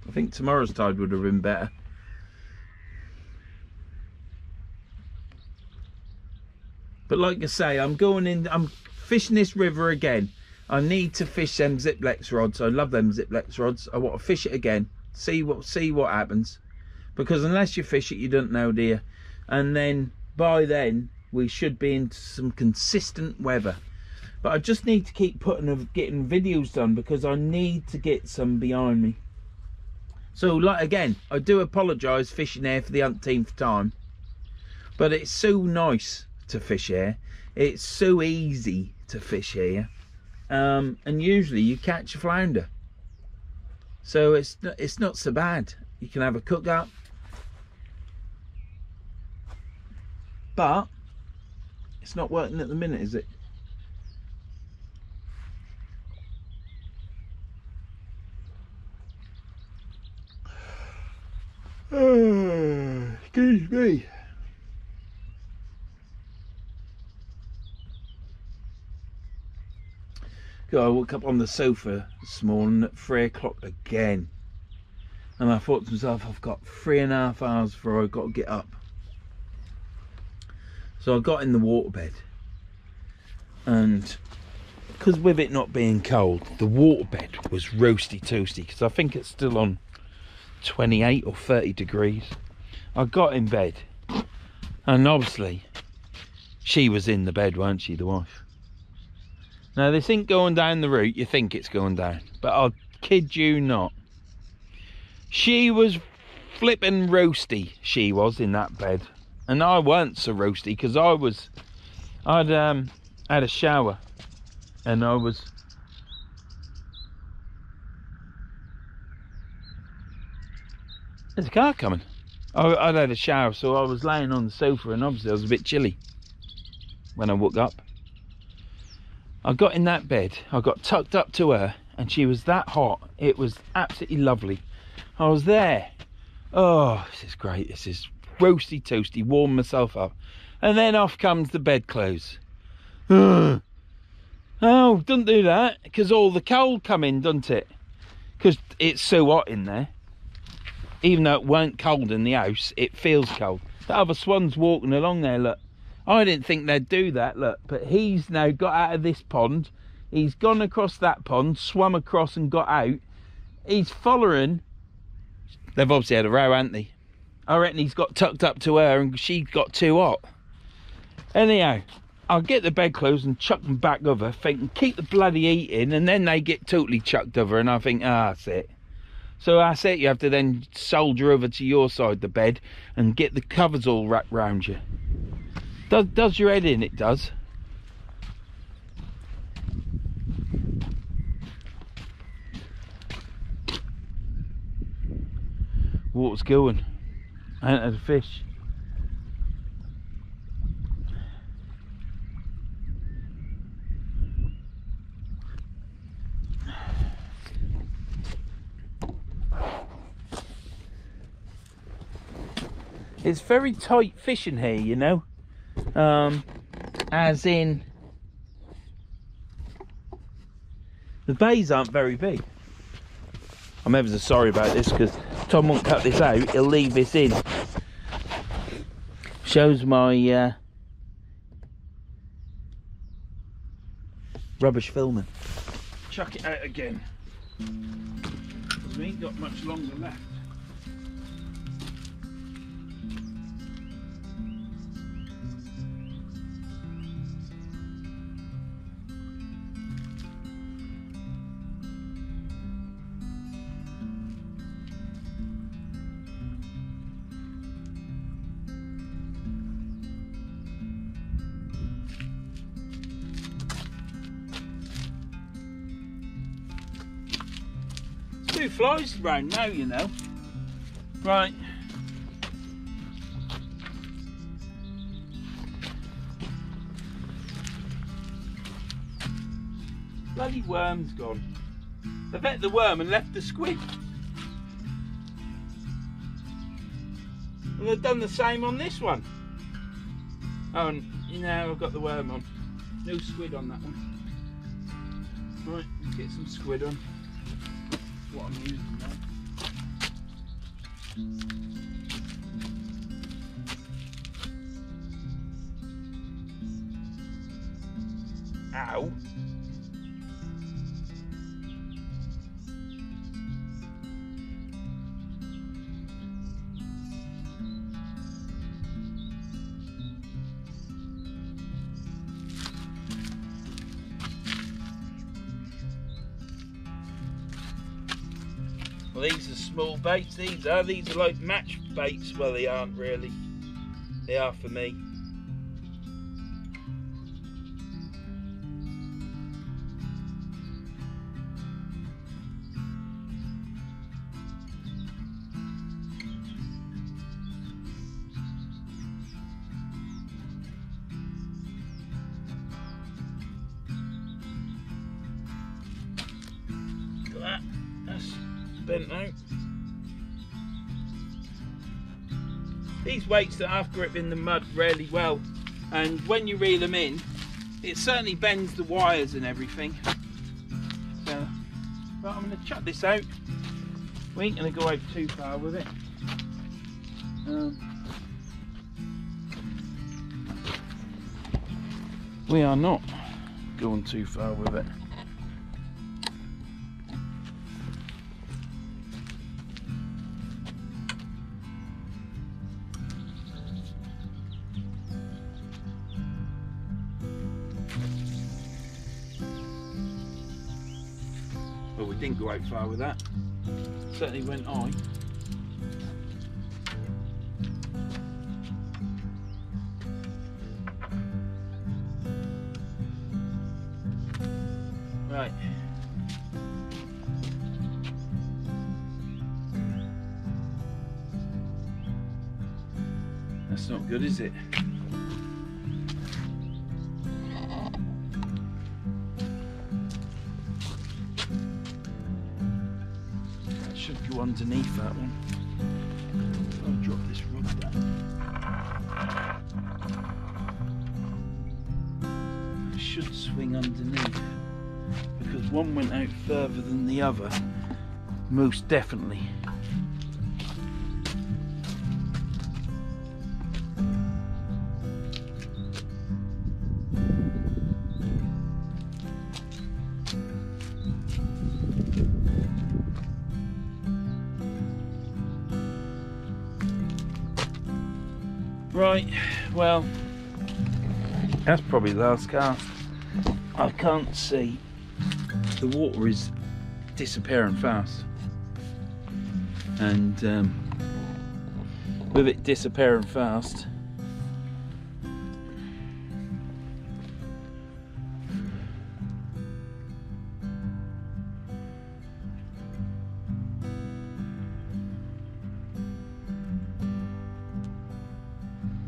I think tomorrow's tide would have been better. But like I say, I'm fishing this river again. I need to fish them Ziplex rods. I love them Ziplex rods. I want to fish it again. See what happens. Because unless you fish it, you don't know, do you? And then by then we should be into some consistent weather. But I just need to keep getting videos done because I need to get some behind me. So like again, I do apologise fishing here for the umpteenth time. But it's so nice to fish here. It's so easy to fish here. And usually you catch a flounder. So it's not so bad. You can have a cook up. But it's not working at the minute, is it? Excuse me. I woke up on the sofa this morning at 3 o'clock again, and I thought to myself, I've got 3.5 hours before I've got to get up. So I got in the waterbed, and because with it not being cold, the waterbed was roasty toasty because I think it's still on 28 or 30 degrees. I got in bed, and obviously she was in the bed, weren't she, the wife? Now this ain't going down the route you think it's going down, but I'll kid you not, she was flipping roasty, she was in that bed, and I weren't so roasty because I'd had a shower, and I was there's a car coming. I'd had a shower, so I was laying on the sofa, and obviously I was a bit chilly when I woke up. I got in that bed, I got tucked up to her, and she was that hot. It was absolutely lovely. I was there. Oh, this is great. This is roasty toasty, warm myself up. And then off comes the bedclothes. Oh, don't do that, because all the cold come in, doesn't it? Because it's so hot in there. Even though it weren't cold in the house, it feels cold. That other swan's walking along there, look. I didn't think they'd do that, look. But he's now got out of this pond. He's gone across that pond, swum across and got out. He's following. They've obviously had a row, haven't they? I reckon he's got tucked up to her and she got too hot. Anyhow, I'll get the bedclothes and chuck them back over, thinking keep the bloody eating, and then they get totally chucked over, and I think, that's it. So that's it, you have to then soldier over to your side of the bed and get the covers all wrapped round you. Does your head in, it does. Water's going. I ain't had a fish. It's very tight fishing here, you know. As in, The bays aren't very big. I'm ever so sorry about this because Tom won't cut this out. He'll leave this in. Shows my rubbish filming. Chuck it out again. Because we ain't got much longer left. Two flies round now, you know. Right. Bloody worm's gone. They've ate the worm and left the squid. And they've done the same on this one. Oh, and you know, I've got the worm on. No squid on that one. Right, let's get some squid on. What I'm using now. Ow. Well, these are small baits. These are like match baits. Well, they aren't really. They are for me. Look at that. That's bent out. These weights that I've grip in the mud really well, and when you reel them in, it certainly bends the wires and everything. So, but I'm going to chuck this out. We ain't going to go out too far with it. We are not going too far with it. Well, we didn't go out far with that. Certainly went high. Right. That's not good, is it? That should go underneath that one. I'll drop this rod down. It should swing underneath, because one went out further than the other, most definitely. Right, well, that's probably the last cast. I can't see. The water is disappearing fast, and with it disappearing fast,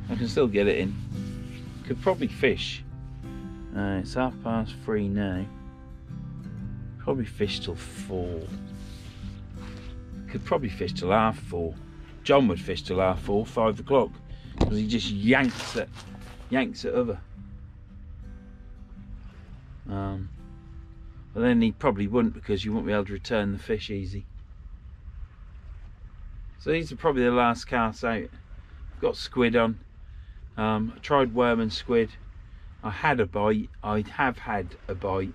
I can still get it in. Could probably fish. It's 3:30 now. Probably fish till 4. Could probably fish till 4:30. John would fish till 4:30, 5 o'clock, because he just yanks it over. But then he probably wouldn't, because you won't be able to return the fish easy. So these are probably the last casts out. I've got squid on. I tried worm and squid. I had a bite. I have had a bite,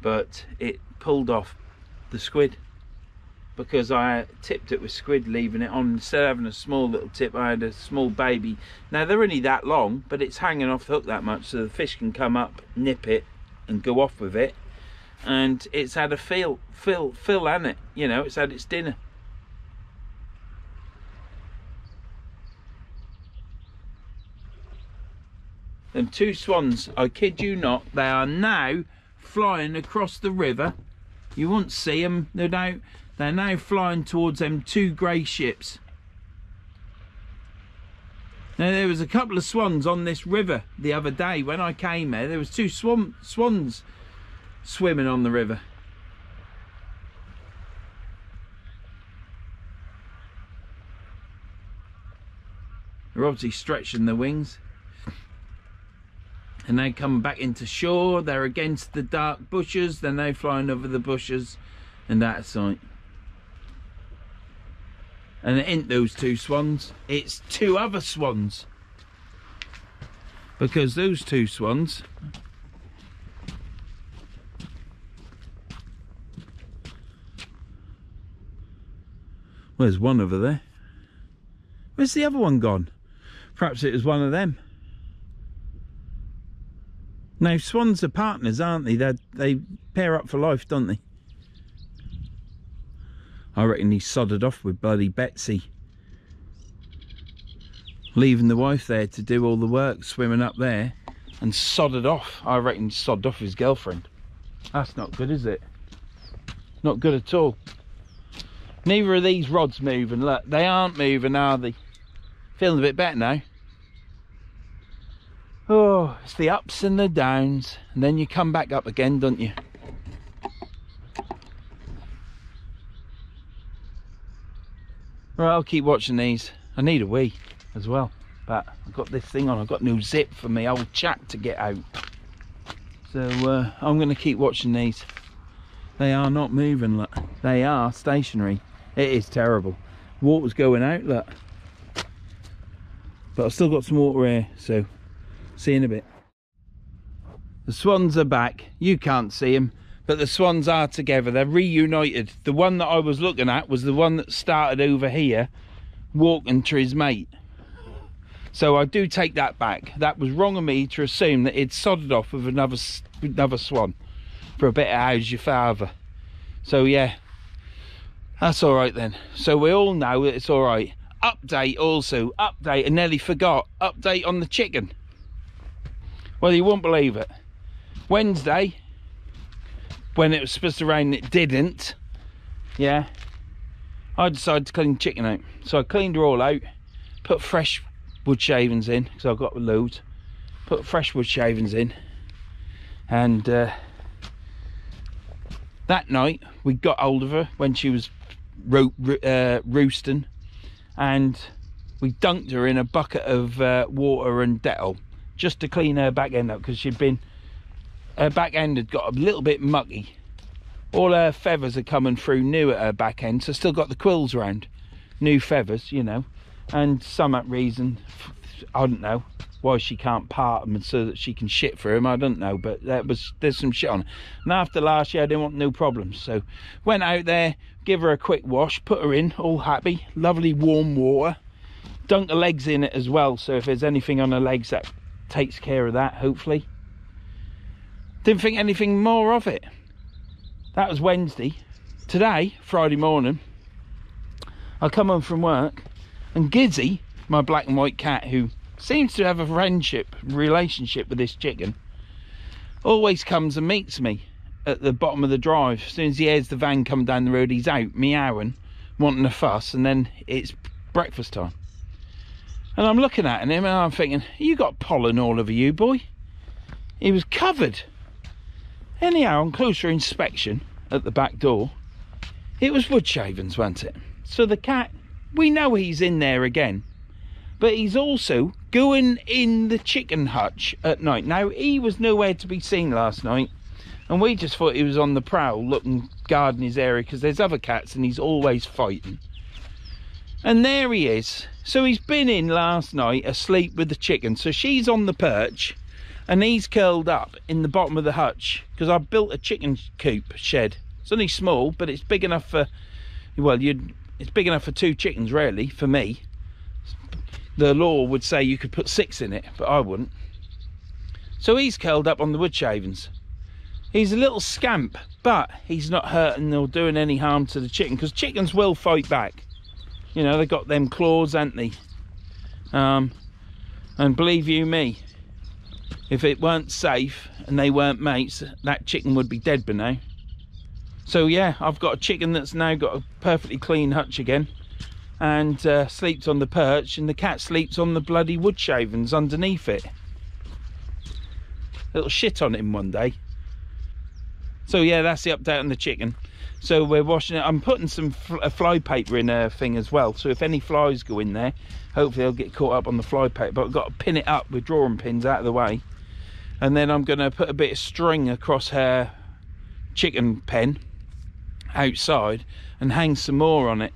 but it pulled off the squid because I tipped it with squid, leaving it on. Instead of having a small little tip, I had a small baby. Now they're only that long, but it's hanging off the hook that much, so the fish can come up, nip it, and go off with it. And it's had a fill on it, you know, it's had its dinner. Them two swans, I kid you not, they are now flying across the river. You won't see them, they're now flying towards them two grey ships. Now there was a couple of swans on this river the other day when I came there was two swans swimming on the river. They're obviously stretching their wings. And they come back into shore, they're against the dark bushes, then they flying over the bushes and out of sight. And it ain't those two swans, it's two other swans. Because those two swans there's one over there. Where's the other one gone? Perhaps it was one of them. Now swans are partners, aren't they? They pair up for life, don't they? I reckon he sodded off with bloody Betsy, leaving the wife there to do all the work, swimming up there, and sodded off. I reckon he sodded off his girlfriend. That's not good, is it? Not good at all. Neither of these rods moving. Look, they aren't moving, are they? Feeling a bit better now. Oh, it's the ups and the downs, and then you come back up again, don't you? Right, I'll keep watching these. I need a wee as well, but I've got this thing on. I've got no zip for me old chap to get out. So I'm going to keep watching these. They are not moving, look. They are stationary. It is terrible. Water's going out, look. But I've still got some water here, so see you in a bit. The swans are back. You can't see them, but the swans are together. They're reunited. The one that I was looking at was the one that started over here walking to his mate. So I do take that back. That was wrong of me to assume that he'd sodded off with another swan for a bit of how's your father. So yeah, that's all right then. So we all know that it's all right. Update also, update, I nearly forgot, update on the chicken. Well, you won't believe it. Wednesday, when it was supposed to rain, it didn't. Yeah, I decided to clean the chicken out. So I cleaned her all out, put fresh wood shavings in, because I've got loads. Put fresh wood shavings in. And that night, we got hold of her when she was roosting. And we dunked her in a bucket of water and Dettol just to clean her back end up, because her back end had got a little bit mucky. All her feathers are coming through new at her back end, so still got the quills around, new feathers, you know. And some reason, I don't know why she can't part them so that she can shit through them, I don't know, but there's some shit on her. And after last year I didn't want no problems, so went out there, give her a quick wash, put her in, all happy, lovely warm water, dunk the legs in it as well, so if there's anything on her legs that takes care of that, hopefully. Didn't think anything more of it. That was Wednesday. Today, Friday morning, I come home from work and Gizzy, my black and white cat, who seems to have a relationship with this chicken, always comes and meets me at the bottom of the drive. As soon as he hears the van come down the road, he's out meowing, wanting a fuss, and then it's breakfast time. And I'm looking at him and I'm thinking, you got pollen all over you, boy. He was covered. Anyhow, on closer inspection at the back door, it was wood shavings, wasn't it? So the cat, we know he's in there again, but he's also going in the chicken hutch at night. Now, he was nowhere to be seen last night, and we just thought he was on the prowl looking, guarding his area, because there's other cats and he's always fighting. And there he is. So he's been in last night asleep with the chicken. So she's on the perch and he's curled up in the bottom of the hutch, because I built a chicken coop shed. It's only small, but it's big enough for, well, it's big enough for 2 chickens really, for me. The law would say you could put 6 in it, but I wouldn't. So he's curled up on the wood shavings. He's a little scamp, but he's not hurting or doing any harm to the chicken, because chickens will fight back. You know, they got them claws, ain't they? And believe you me, if it weren't safe and they weren't mates, that chicken would be dead by now. So yeah, I've got a chicken that's now got a perfectly clean hutch again, and sleeps on the perch, and the cat sleeps on the bloody wood shavings underneath it. Little shit on him one day. So yeah, that's the update on the chicken. So we're washing it. I'm putting some fly paper in a thing as well, so if any flies go in there, hopefully they'll get caught up on the fly paper. But I've got to pin it up with drawing pins out of the way, and then I'm going to put a bit of string across her chicken pen outside and hang some more on it.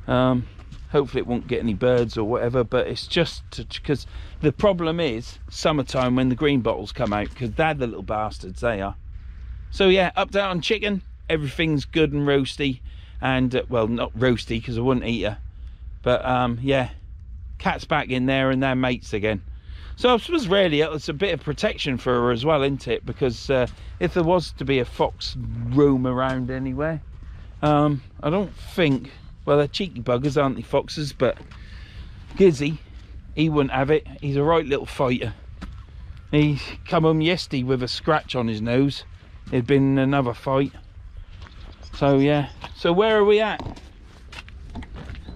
Hopefully it won't get any birds or whatever, but it's just because the problem is summertime when the green bottles come out, because they're the little bastards, they are. So yeah, update on chicken. Everything's good and roasty, and well, not roasty because I wouldn't eat her, but yeah, cat's back in there and they're mates again. So I suppose really it's a bit of protection for her as well, isn't it? Because if there was to be a fox roam around anywhere, I don't think, well, they're cheeky buggers, aren't they, foxes? But Gizzy, he wouldn't have it. He's a right little fighter. He come home yesterday with a scratch on his nose. It'd been another fight. So yeah, so where are we at?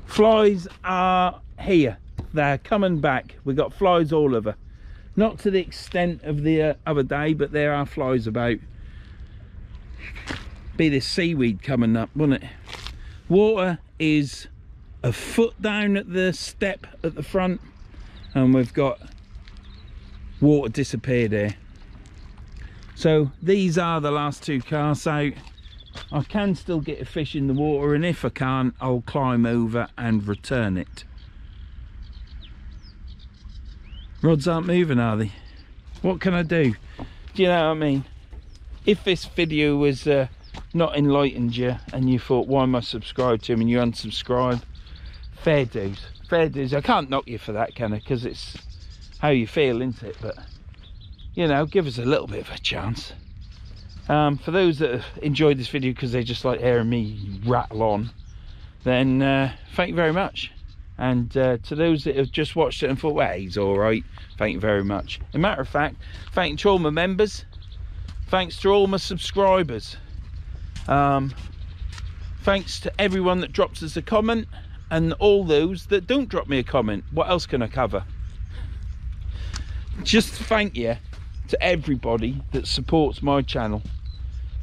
Flies are here. They're coming back. We got flies all over. Not to the extent of the other day, but there are flies about. Be this seaweed coming up, wouldn't it? Water is a foot down at the step at the front, and we've got water disappeared there. So these are the last 2 casts out. I can still get a fish in the water, and if I can't, I'll climb over and return it. Rods aren't moving, are they? What can I do? Do you know what I mean? If this video was not enlightened you and you thought, why am I subscribed to him, and you unsubscribe, fair dues. Fair dues. I can't knock you for that, can I? Because it's how you feel, isn't it? But you know, give us a little bit of a chance. For those that have enjoyed this video because they just like hearing me rattle on, then thank you very much. And to those that have just watched it and thought, well, he's all right, thank you very much. As a matter of fact, thanks to all my members, thanks to all my subscribers, thanks to everyone that drops us a comment, and all those that don't drop me a comment. What else can I cover? Just thank you to everybody that supports my channel.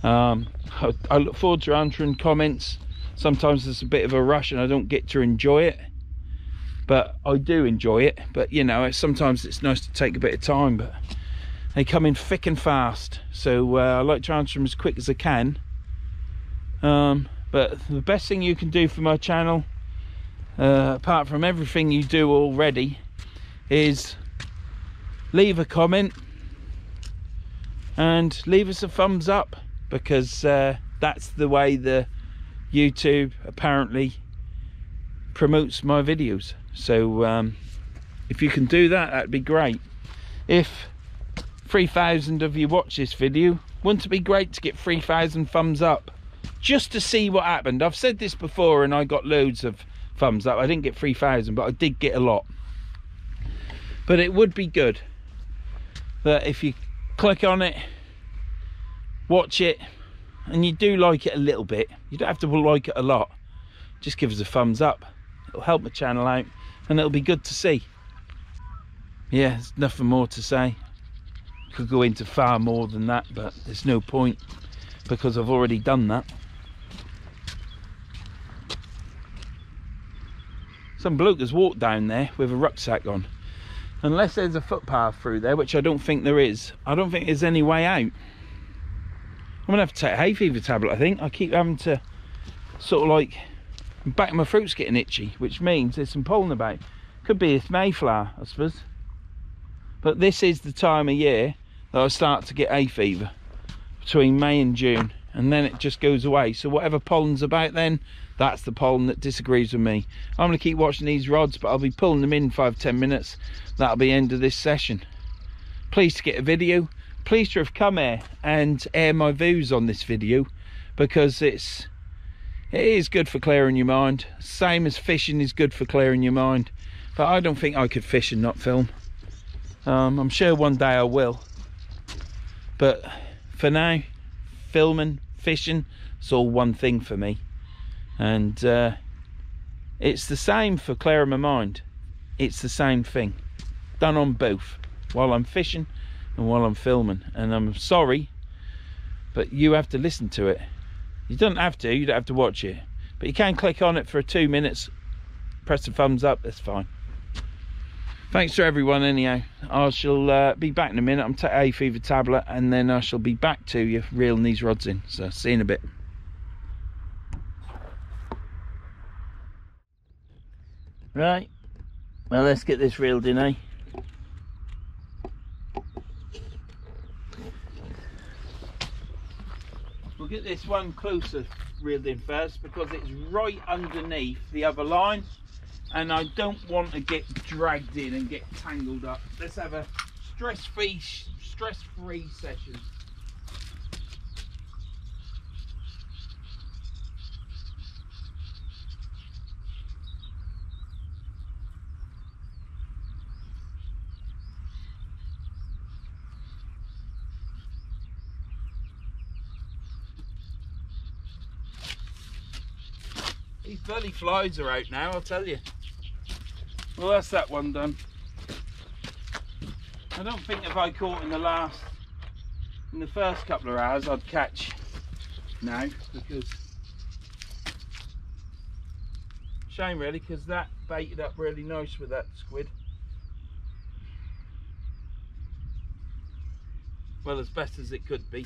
I look forward to answering comments. Sometimes there's a bit of a rush and I don't get to enjoy it, but I do enjoy it. But you know, sometimes it's nice to take a bit of time, but they come in thick and fast, so I like to answer them as quick as I can. But the best thing you can do for my channel, apart from everything you do already, is leave a comment and leave us a thumbs up, because that's the way the YouTube apparently promotes my videos. So if you can do that, that'd be great. If 3,000 of you watch this video, wouldn't it be great to get 3,000 thumbs up just to see what happened? I've said this before and I got loads of thumbs up. I didn't get 3,000, but I did get a lot. But it would be good that if you click on it, watch it, and you do like it a little bit, you don't have to like it a lot, just give us a thumbs up. It'll help my channel out and it'll be good to see. Yeah, there's nothing more to say. Could go into far more than that, but there's no point because I've already done that. Some bloke has walked down there with a rucksack on. Unless there's a footpath through there, which I don't think there is. I don't think there's any way out. gonna have to take a hay fever tablet, I think. I keep having to sort of like, back of my throat's getting itchy, which means there's some pollen about. Could be it's Mayflower, I suppose. But this is the time of year that I start to get hay fever, between May and June, and then it just goes away. So whatever pollen's about then, that's the pollen that disagrees with me. I'm going to keep watching these rods, but I'll be pulling them in 5-10 minutes. That'll be the end of this session. Pleased to get a video. Pleased to have come here and air my views on this video, because it is good for clearing your mind. Same as fishing is good for clearing your mind. But I don't think I could fish and not film. I'm sure one day I will. But for now, filming, fishing, it's all one thing for me. And it's the same for clearing my mind. It's the same thing. Done on both, while I'm fishing and while I'm filming. And I'm sorry, but you have to listen to it. You don't have to, you don't have to watch it. But you can click on it for 2 minutes, press the thumbs up, that's fine. Thanks to everyone anyhow. I shall be back in a minute. I'm taking a hay fever tablet, and then I shall be back to you reeling these rods in. So see you in a bit. Right, well, let's get this reeled in, eh? We'll get this one closer reeled in first, because it's right underneath the other line, and I don't want to get dragged in and get tangled up. Let's have a stress-free session. These bloody flies are out now, I'll tell you. Well, that's that one done. I don't think if I caught in the first couple of hours I'd catch now, because shame really, because that baited up really nice with that squid. Well, as best as it could be.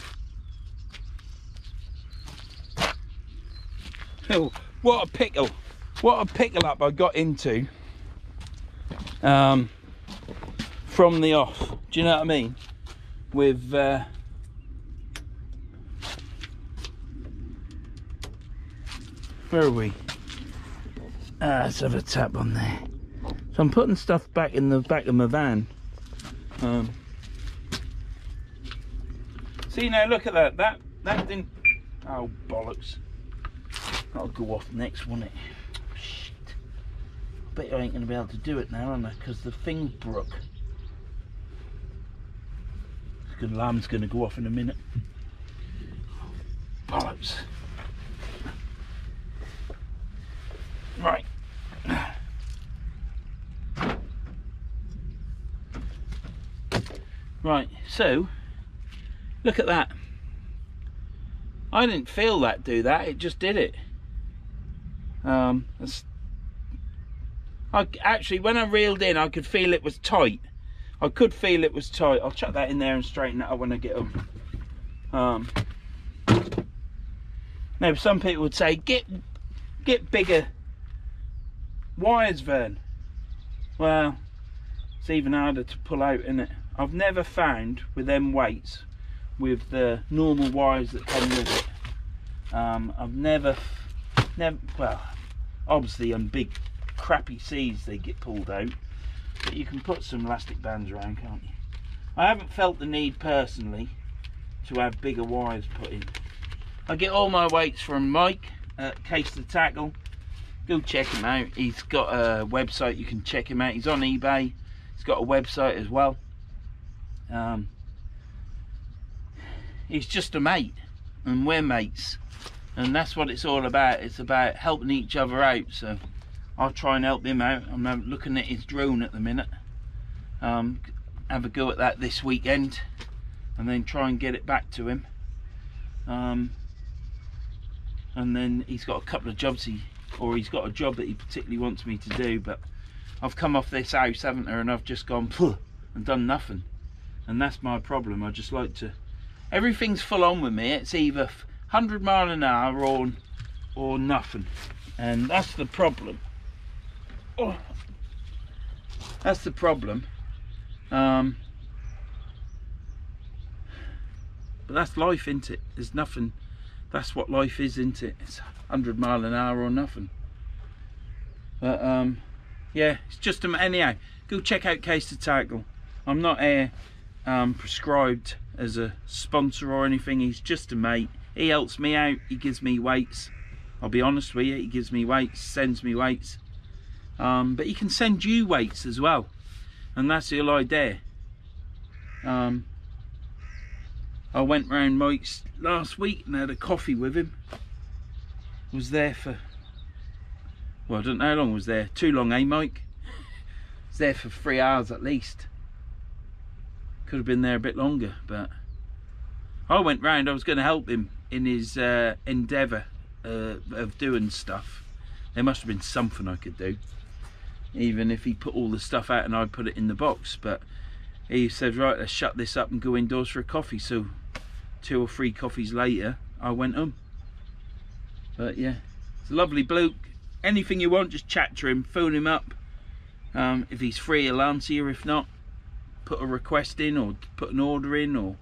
Oh, what a pickle up I got into from the off. Do you know what I mean? With where are we? Let's have a tap on there. So I'm putting stuff back in the back of my van. See now, look at that. That didn't. Oh bollocks! That'll go off next, won't it? Shit. I bet I ain't going to be able to do it now, am I? Because the thing's broke. The alarm's going to go off in a minute. Bollocks. Right. Right, so look at that. I didn't feel that do that, it just did it. Actually, when I reeled in, I could feel it was tight. I'll chuck that in there and straighten that up when I get them. Now, some people would say, get bigger wires, Vern. Well, it's even harder to pull out, isn't it? I've never found with them weights, with the normal wires that come with it, I've never, well, obviously on big crappy seas they get pulled out, but you can put some elastic bands around, can't you? I haven't felt the need personally to have bigger wires put in. I get all my weights from Mike at Case the Tackle. Go check him out. He's got a website, you can check him out. He's on eBay. He's got a website as well. He's just a mate, and we're mates, and that's what it's all about. It's about helping each other out. So I'll try and help him out. I'm looking at his drone at the minute. Have a go at that this weekend, and then try and get it back to him. And then he's got a couple of jobs he's got a job that he particularly wants me to do, but I've come off this house, haven't I, and I've just gone and done nothing. And that's my problem. I just like to Everything's full on with me. It's either 100 mile an hour or nothing, and that's the problem. Oh, that's the problem. But that's life, isn't it? There's nothing. That's what life is, isn't it? It's 100 mile an hour or nothing. But yeah, it's just anyhow. Go check out Case to Tackle. I'm not prescribed as a sponsor or anything. He's just a mate. He helps me out. He gives me weights. I'll be honest with you. He gives me weights, sends me weights. But he can send you weights as well, and that's the whole idea. I went round Mike's last week and had a coffee with him. Was there for, well, I don't know how long was there. Too long, eh, Mike? Was there for 3 hours at least. Could have been there a bit longer, but I went round. I was going to help him in his endeavour of doing stuff. There must have been something I could do, even if he put all the stuff out and I put it in the box. But he said, right, let's shut this up and go indoors for a coffee. So 2 or 3 coffees later, I went home. But yeah, it's a lovely bloke. Anything you want, just chat to him, phone him up. If he's free, he'll answer you. If not, put a request in or put an order in, or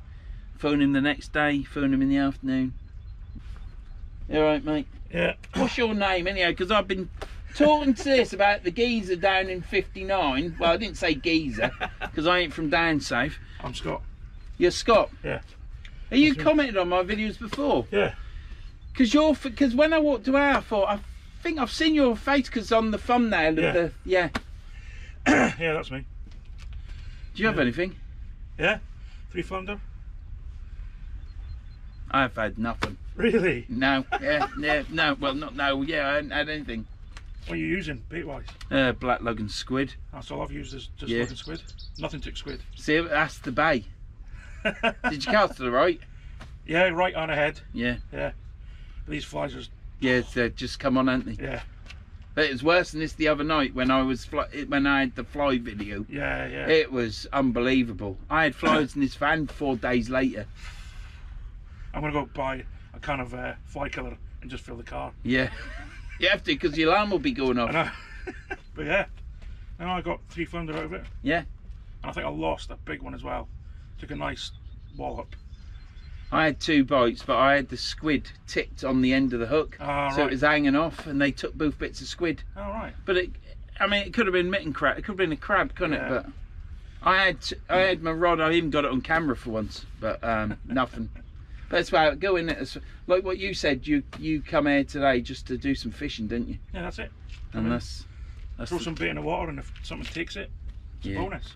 phone him the next day, phone him in the afternoon. You all right, mate? Yeah. What's your name anyhow? Because I've been talking to this about the geezer down in 59. Well, I didn't say geezer because I ain't from down south. I'm Scott. You're Scott? Yeah. Are you commented on my videos before? Yeah. Because when I walked away, I thought, I think I've seen your face because on the thumbnail of the, yeah. Yeah, that's me. Do you have anything? Yeah. 3 flounder. I've had nothing. Really? No. Yeah. No. Well, not no. Yeah, I haven't had anything. What are you using, bait-wise? Black lug and squid. That's all I've used is just Yeah. lug and squid. Nothing took squid. See, that's the bay. Did you cast to the right? Yeah, right on ahead. Yeah. Yeah. But these flies are... Yeah, they've just come on, haven't they? Yeah. But it was worse than this the other night when I had the fly video. Yeah, yeah. It was unbelievable. I had flies in this van 4 days later. I'm going to go buy a can of fly killer and just fill the car. Yeah. You have to, because your alarm will be going off. I know. But yeah. And I got 3 flounder out of it. Yeah. And I think I lost a big one as well. Took a nice wallop. I had 2 bites, but I had the squid tipped on the end of the hook, so right. it was hanging off, and they took both bits of squid. Oh, right. But I mean, it could have been mitten crab. It could have been a crab, couldn't Yeah. it? But I had my rod. I even got it on camera for once, but nothing. But that's why I go in it. Like what you said, you come here today just to do some fishing, didn't you? Yeah, that's it. And that's throw some bait in the water, and if something takes it, it's a bonus.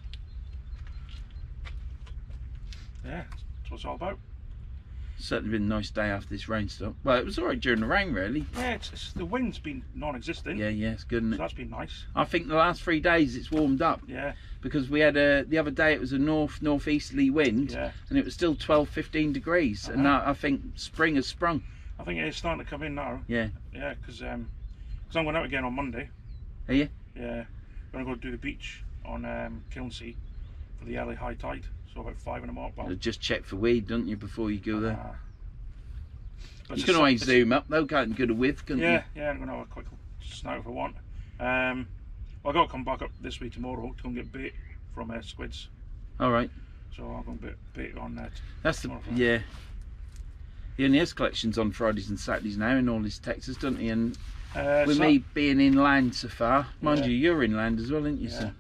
Yeah, that's what it's all about. Certainly been a nice day after this rainstorm. Well, it was alright during the rain, really. Yeah, it's the wind's been non-existent. Yeah, it's good, isn't it? So that's been nice. I think the last 3 days it's warmed up. Yeah. Because we had the other day it was a northeasterly wind, Yeah. and it was still 12-15 degrees, and now I think spring has sprung. I think it is starting to come in now. Yeah. Yeah, because I'm going out again on Monday. Are you? Yeah. I'm going to go do the beach on Kilnsea for the early high tide. So about 5 in the morning. Well, Just check for weed, don't you, before you go there? You it's can always zoom up though, can't you? Good with, can't you? Yeah, I'm going to have a quick snout if I want. Well, I've got to come back up this week tomorrow to go and get bait from squids. Alright. So I'll go and get bait on that. That's the, yeah. He only has collections on Fridays and Saturdays now in all his Texas, doesn't he? And with me being inland so far, mind you, you're inland as well, aren't you? Yeah. So.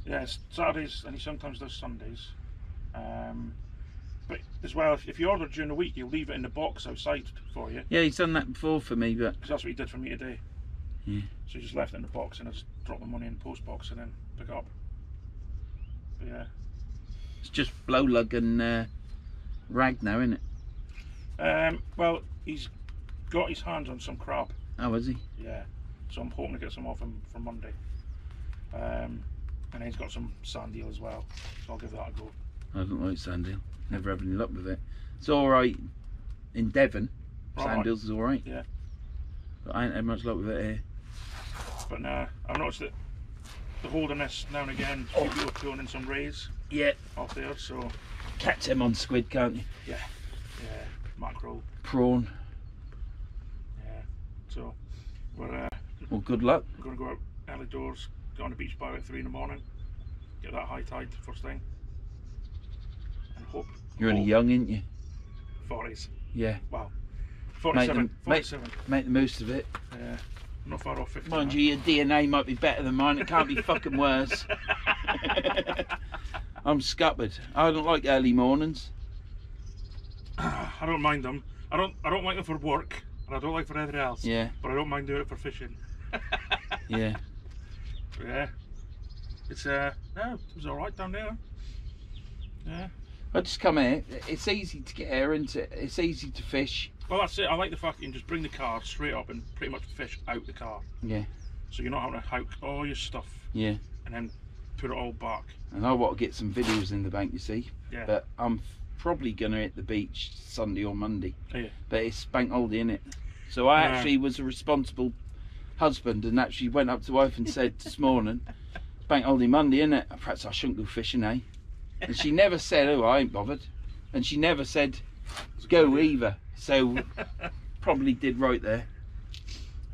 Yeah, it's Saturdays and he sometimes does Sundays. But as well, if you order during the week, he'll leave it in the box outside for you. Yeah, he's done that before for me, but... Because that's what he did for me today. Yeah. So he just left it in the box and I just dropped the money in the post box and then pick it up. But yeah. It's just blow lug and rag now, isn't it? Well, he's got his hands on some crab. Oh, is he? Yeah. So I'm hoping to get some off him for Monday. And then he's got some sand eel as well. So I'll give that a go. I don't like sand eel. Never have any luck with it. It's alright in Devon. Sand eels is alright. Yeah. But I ain't had much luck with it here. But no, I've noticed that the holderness now and again. People are throwing in some rays. Yeah. Off there, so. Catch them on squid, can't you? Yeah. Yeah. Mackerel. Prawn. Yeah. So, we're. Well, good luck. We're going to go out early doors, go on the beach by about 3 in the morning, get that high tide first thing, and hope. You're only young, ain't you? 40s. Yeah. Wow. 47. 47. Make the most of it. Yeah. Not far off 50. Mind you, your DNA might be better than mine. It can't be fucking worse. I'm scuppered. I don't like early mornings. I don't mind them. I don't like them for work, and I don't like for anything else. Yeah. But I don't mind doing it for fishing. Yeah. Yeah. It's no, it was all right down there. Yeah. I just come here. It's easy to get here, isn't it? It's easy to fish. Well, that's it. I like the fact that you can just bring the car straight up and pretty much fish out the car. Yeah. So you're not having to hike all your stuff. Yeah. And then put it all back. And I want to get some videos in the bank, you see. Yeah. But I'm probably gonna hit the beach Sunday or Monday. Yeah. But it's bank holiday, innit? So I actually was a responsible husband and actually went up to wife and said this morning, bank holiday Monday, innit? Perhaps I shouldn't go fishing, eh? And she never said, oh, I ain't bothered. And she never said, go either. So probably did right there.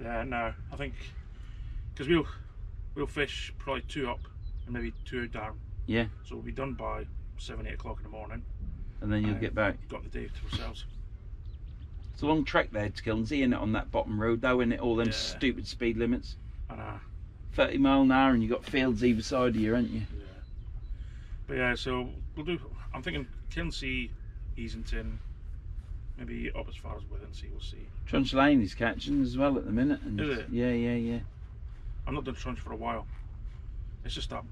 Yeah, no, I think because we'll fish probably 2 up and maybe 2 down. Yeah. So we'll be done by 7, 8 o'clock in the morning. And then you'll get back. Got the day to ourselves. It's a long trek there to Kilnsey, innit, on that bottom road though, innit? All them stupid speed limits. I know. 30 mile an hour and you've got fields either side of you, ain't you? Yeah. But yeah, so we'll do, I'm thinking Kilnsey, Easington, maybe up as far as Withensea, we'll see. Trunch Lane is catching as well at the minute. And is it? Yeah. I've not done Trunch for a while. It's just that,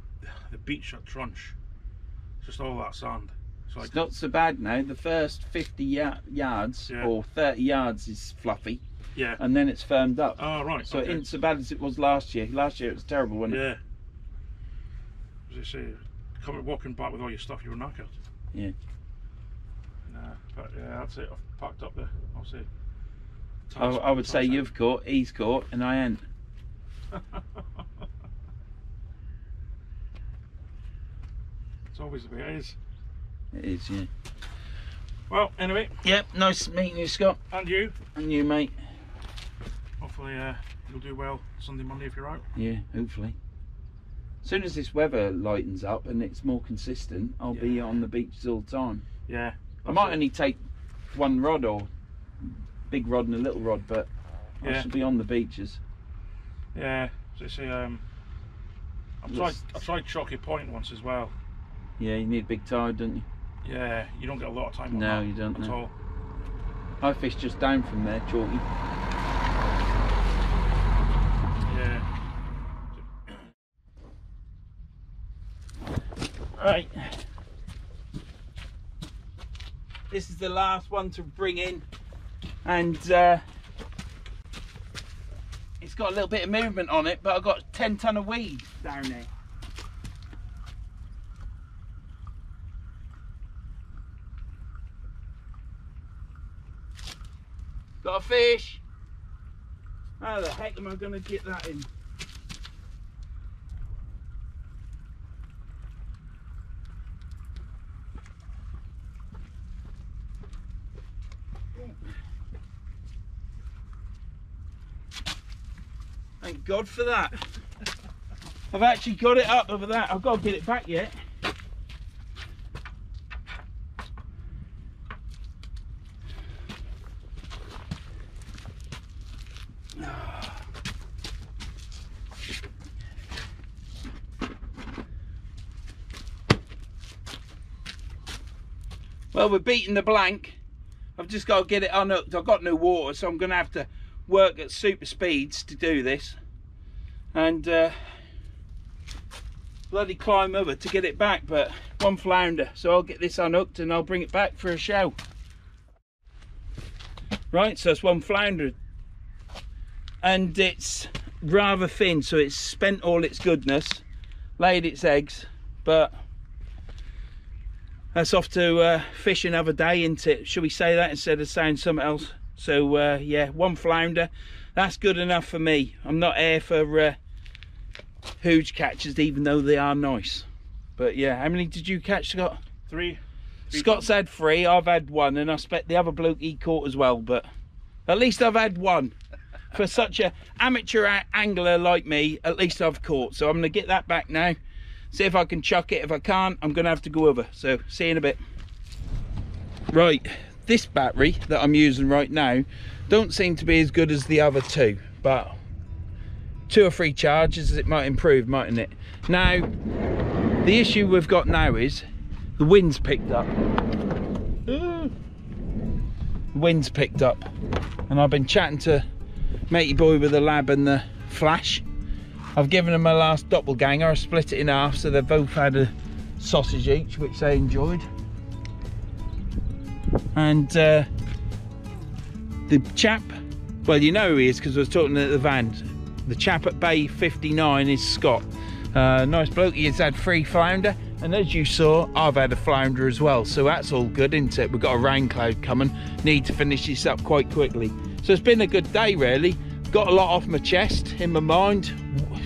the beach at Trunch, it's just all that sand. It's not so bad now. The first 50 yards or 30 yards is fluffy. Yeah. And then it's firmed up. Oh, right. So it isn't so bad as it was last year. Last year it was terrible, wasn't it? Yeah. As I say, walking back with all your stuff, you were knackered. Yeah. Nah, but yeah, that's it. I've packed up the, I'll say. I would say you've caught, he's caught, and I ain't. It's always the way it is. It is, yeah. Well, anyway. Yep, nice meeting you, Scott. And you. And you, mate. Hopefully you'll do well Sunday, Monday if you're out. Yeah, hopefully. As soon as this weather lightens up and it's more consistent, I'll be on the beaches all the time. Yeah. I might only take one rod or big rod and a little rod, but I should be on the beaches. Yeah, as I say, I tried Chalky Point once as well. Yeah, you need a big tide, don't you? Yeah, you don't get a lot of time on no, that you don't at all. I fished just down from there, Chalky. Yeah. Right. This is the last one to bring in, and it's got a little bit of movement on it, but I've got 10 ton of weed down there. Got a fish. How the heck am I going to get that in? Thank God for that. I've actually got it up over that. I've got to get it back yet. Well, we're beating the blank. I've just got to get it unhooked. I've got no water, so I'm going to have to work at super speeds to do this. And bloody climb over to get it back, but one flounder. So I'll get this unhooked and I'll bring it back for a show. Right, so it's one flounder. And it's rather thin, so it's spent all its goodness, laid its eggs, but that's off to fish another day, isn't it? Should we say that instead of saying something else? So yeah, one flounder, that's good enough for me. I'm not here for huge catches, even though they are nice. But yeah, how many did you catch, Scott? Three. Scott's had 3, I've had 1, and I expect the other bloke he caught as well, but at least I've had 1. For such a amateur angler like me, at least I've caught. So I'm going to get that back now, see if I can chuck it. If I can't, I'm going to have to go over. So see you in a bit. Right, this battery that I'm using right now don't seem to be as good as the other 2, but 2 or 3 charges, it might improve, mightn't it? Now, the issue we've got now is the wind's picked up. The wind's picked up, and I've been chatting to matey boy with the lab and the flash. I've given them my last doppelganger. I split it in half, so they've both had a sausage each, which they enjoyed. And the chap, well, you know who he is because I was talking at the van. The chap at Bay 59 is Scott. Nice bloke. He has had 3 flounder, and as you saw, I've had a flounder as well, so that's all good, isn't it? We've got a rain cloud coming, need to finish this up quite quickly. So it's been a good day, really. Got a lot off my chest, in my mind,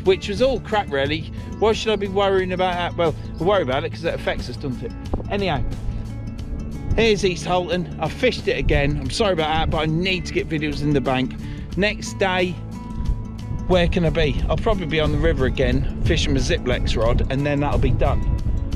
which was all crap, really. Why should I be worrying about that? Well, I worry about it because it affects us, doesn't it? Anyhow, here's East Halton. I fished it again. I'm sorry about that, but I need to get videos in the bank. Next day, where can I be? I'll probably be on the river again, fishing my Ziplex rod, and then that'll be done.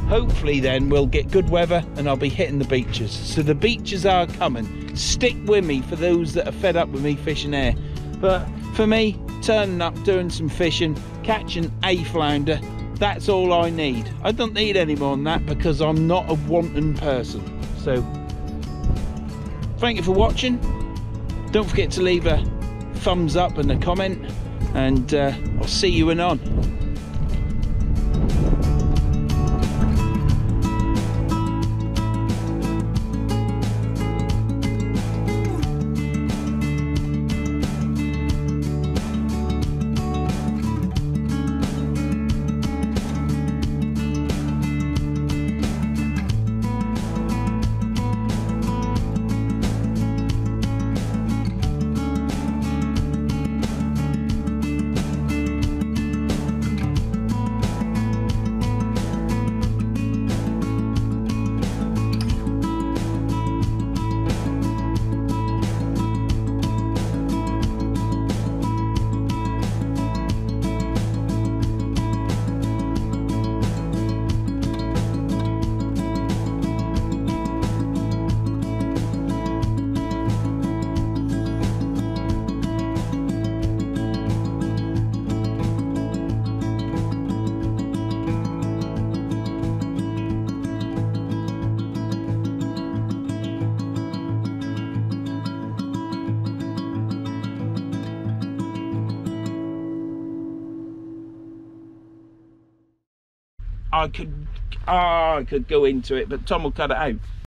Hopefully then we'll get good weather and I'll be hitting the beaches. So the beaches are coming. Stick with me for those that are fed up with me fishing there. But for me, turning up, doing some fishing, catching a flounder, that's all I need. I don't need any more than that because I'm not a wanton person. So thank you for watching. Don't forget to leave a thumbs up and a comment, and I'll see you anon. I could go into it, but Tom will cut it out.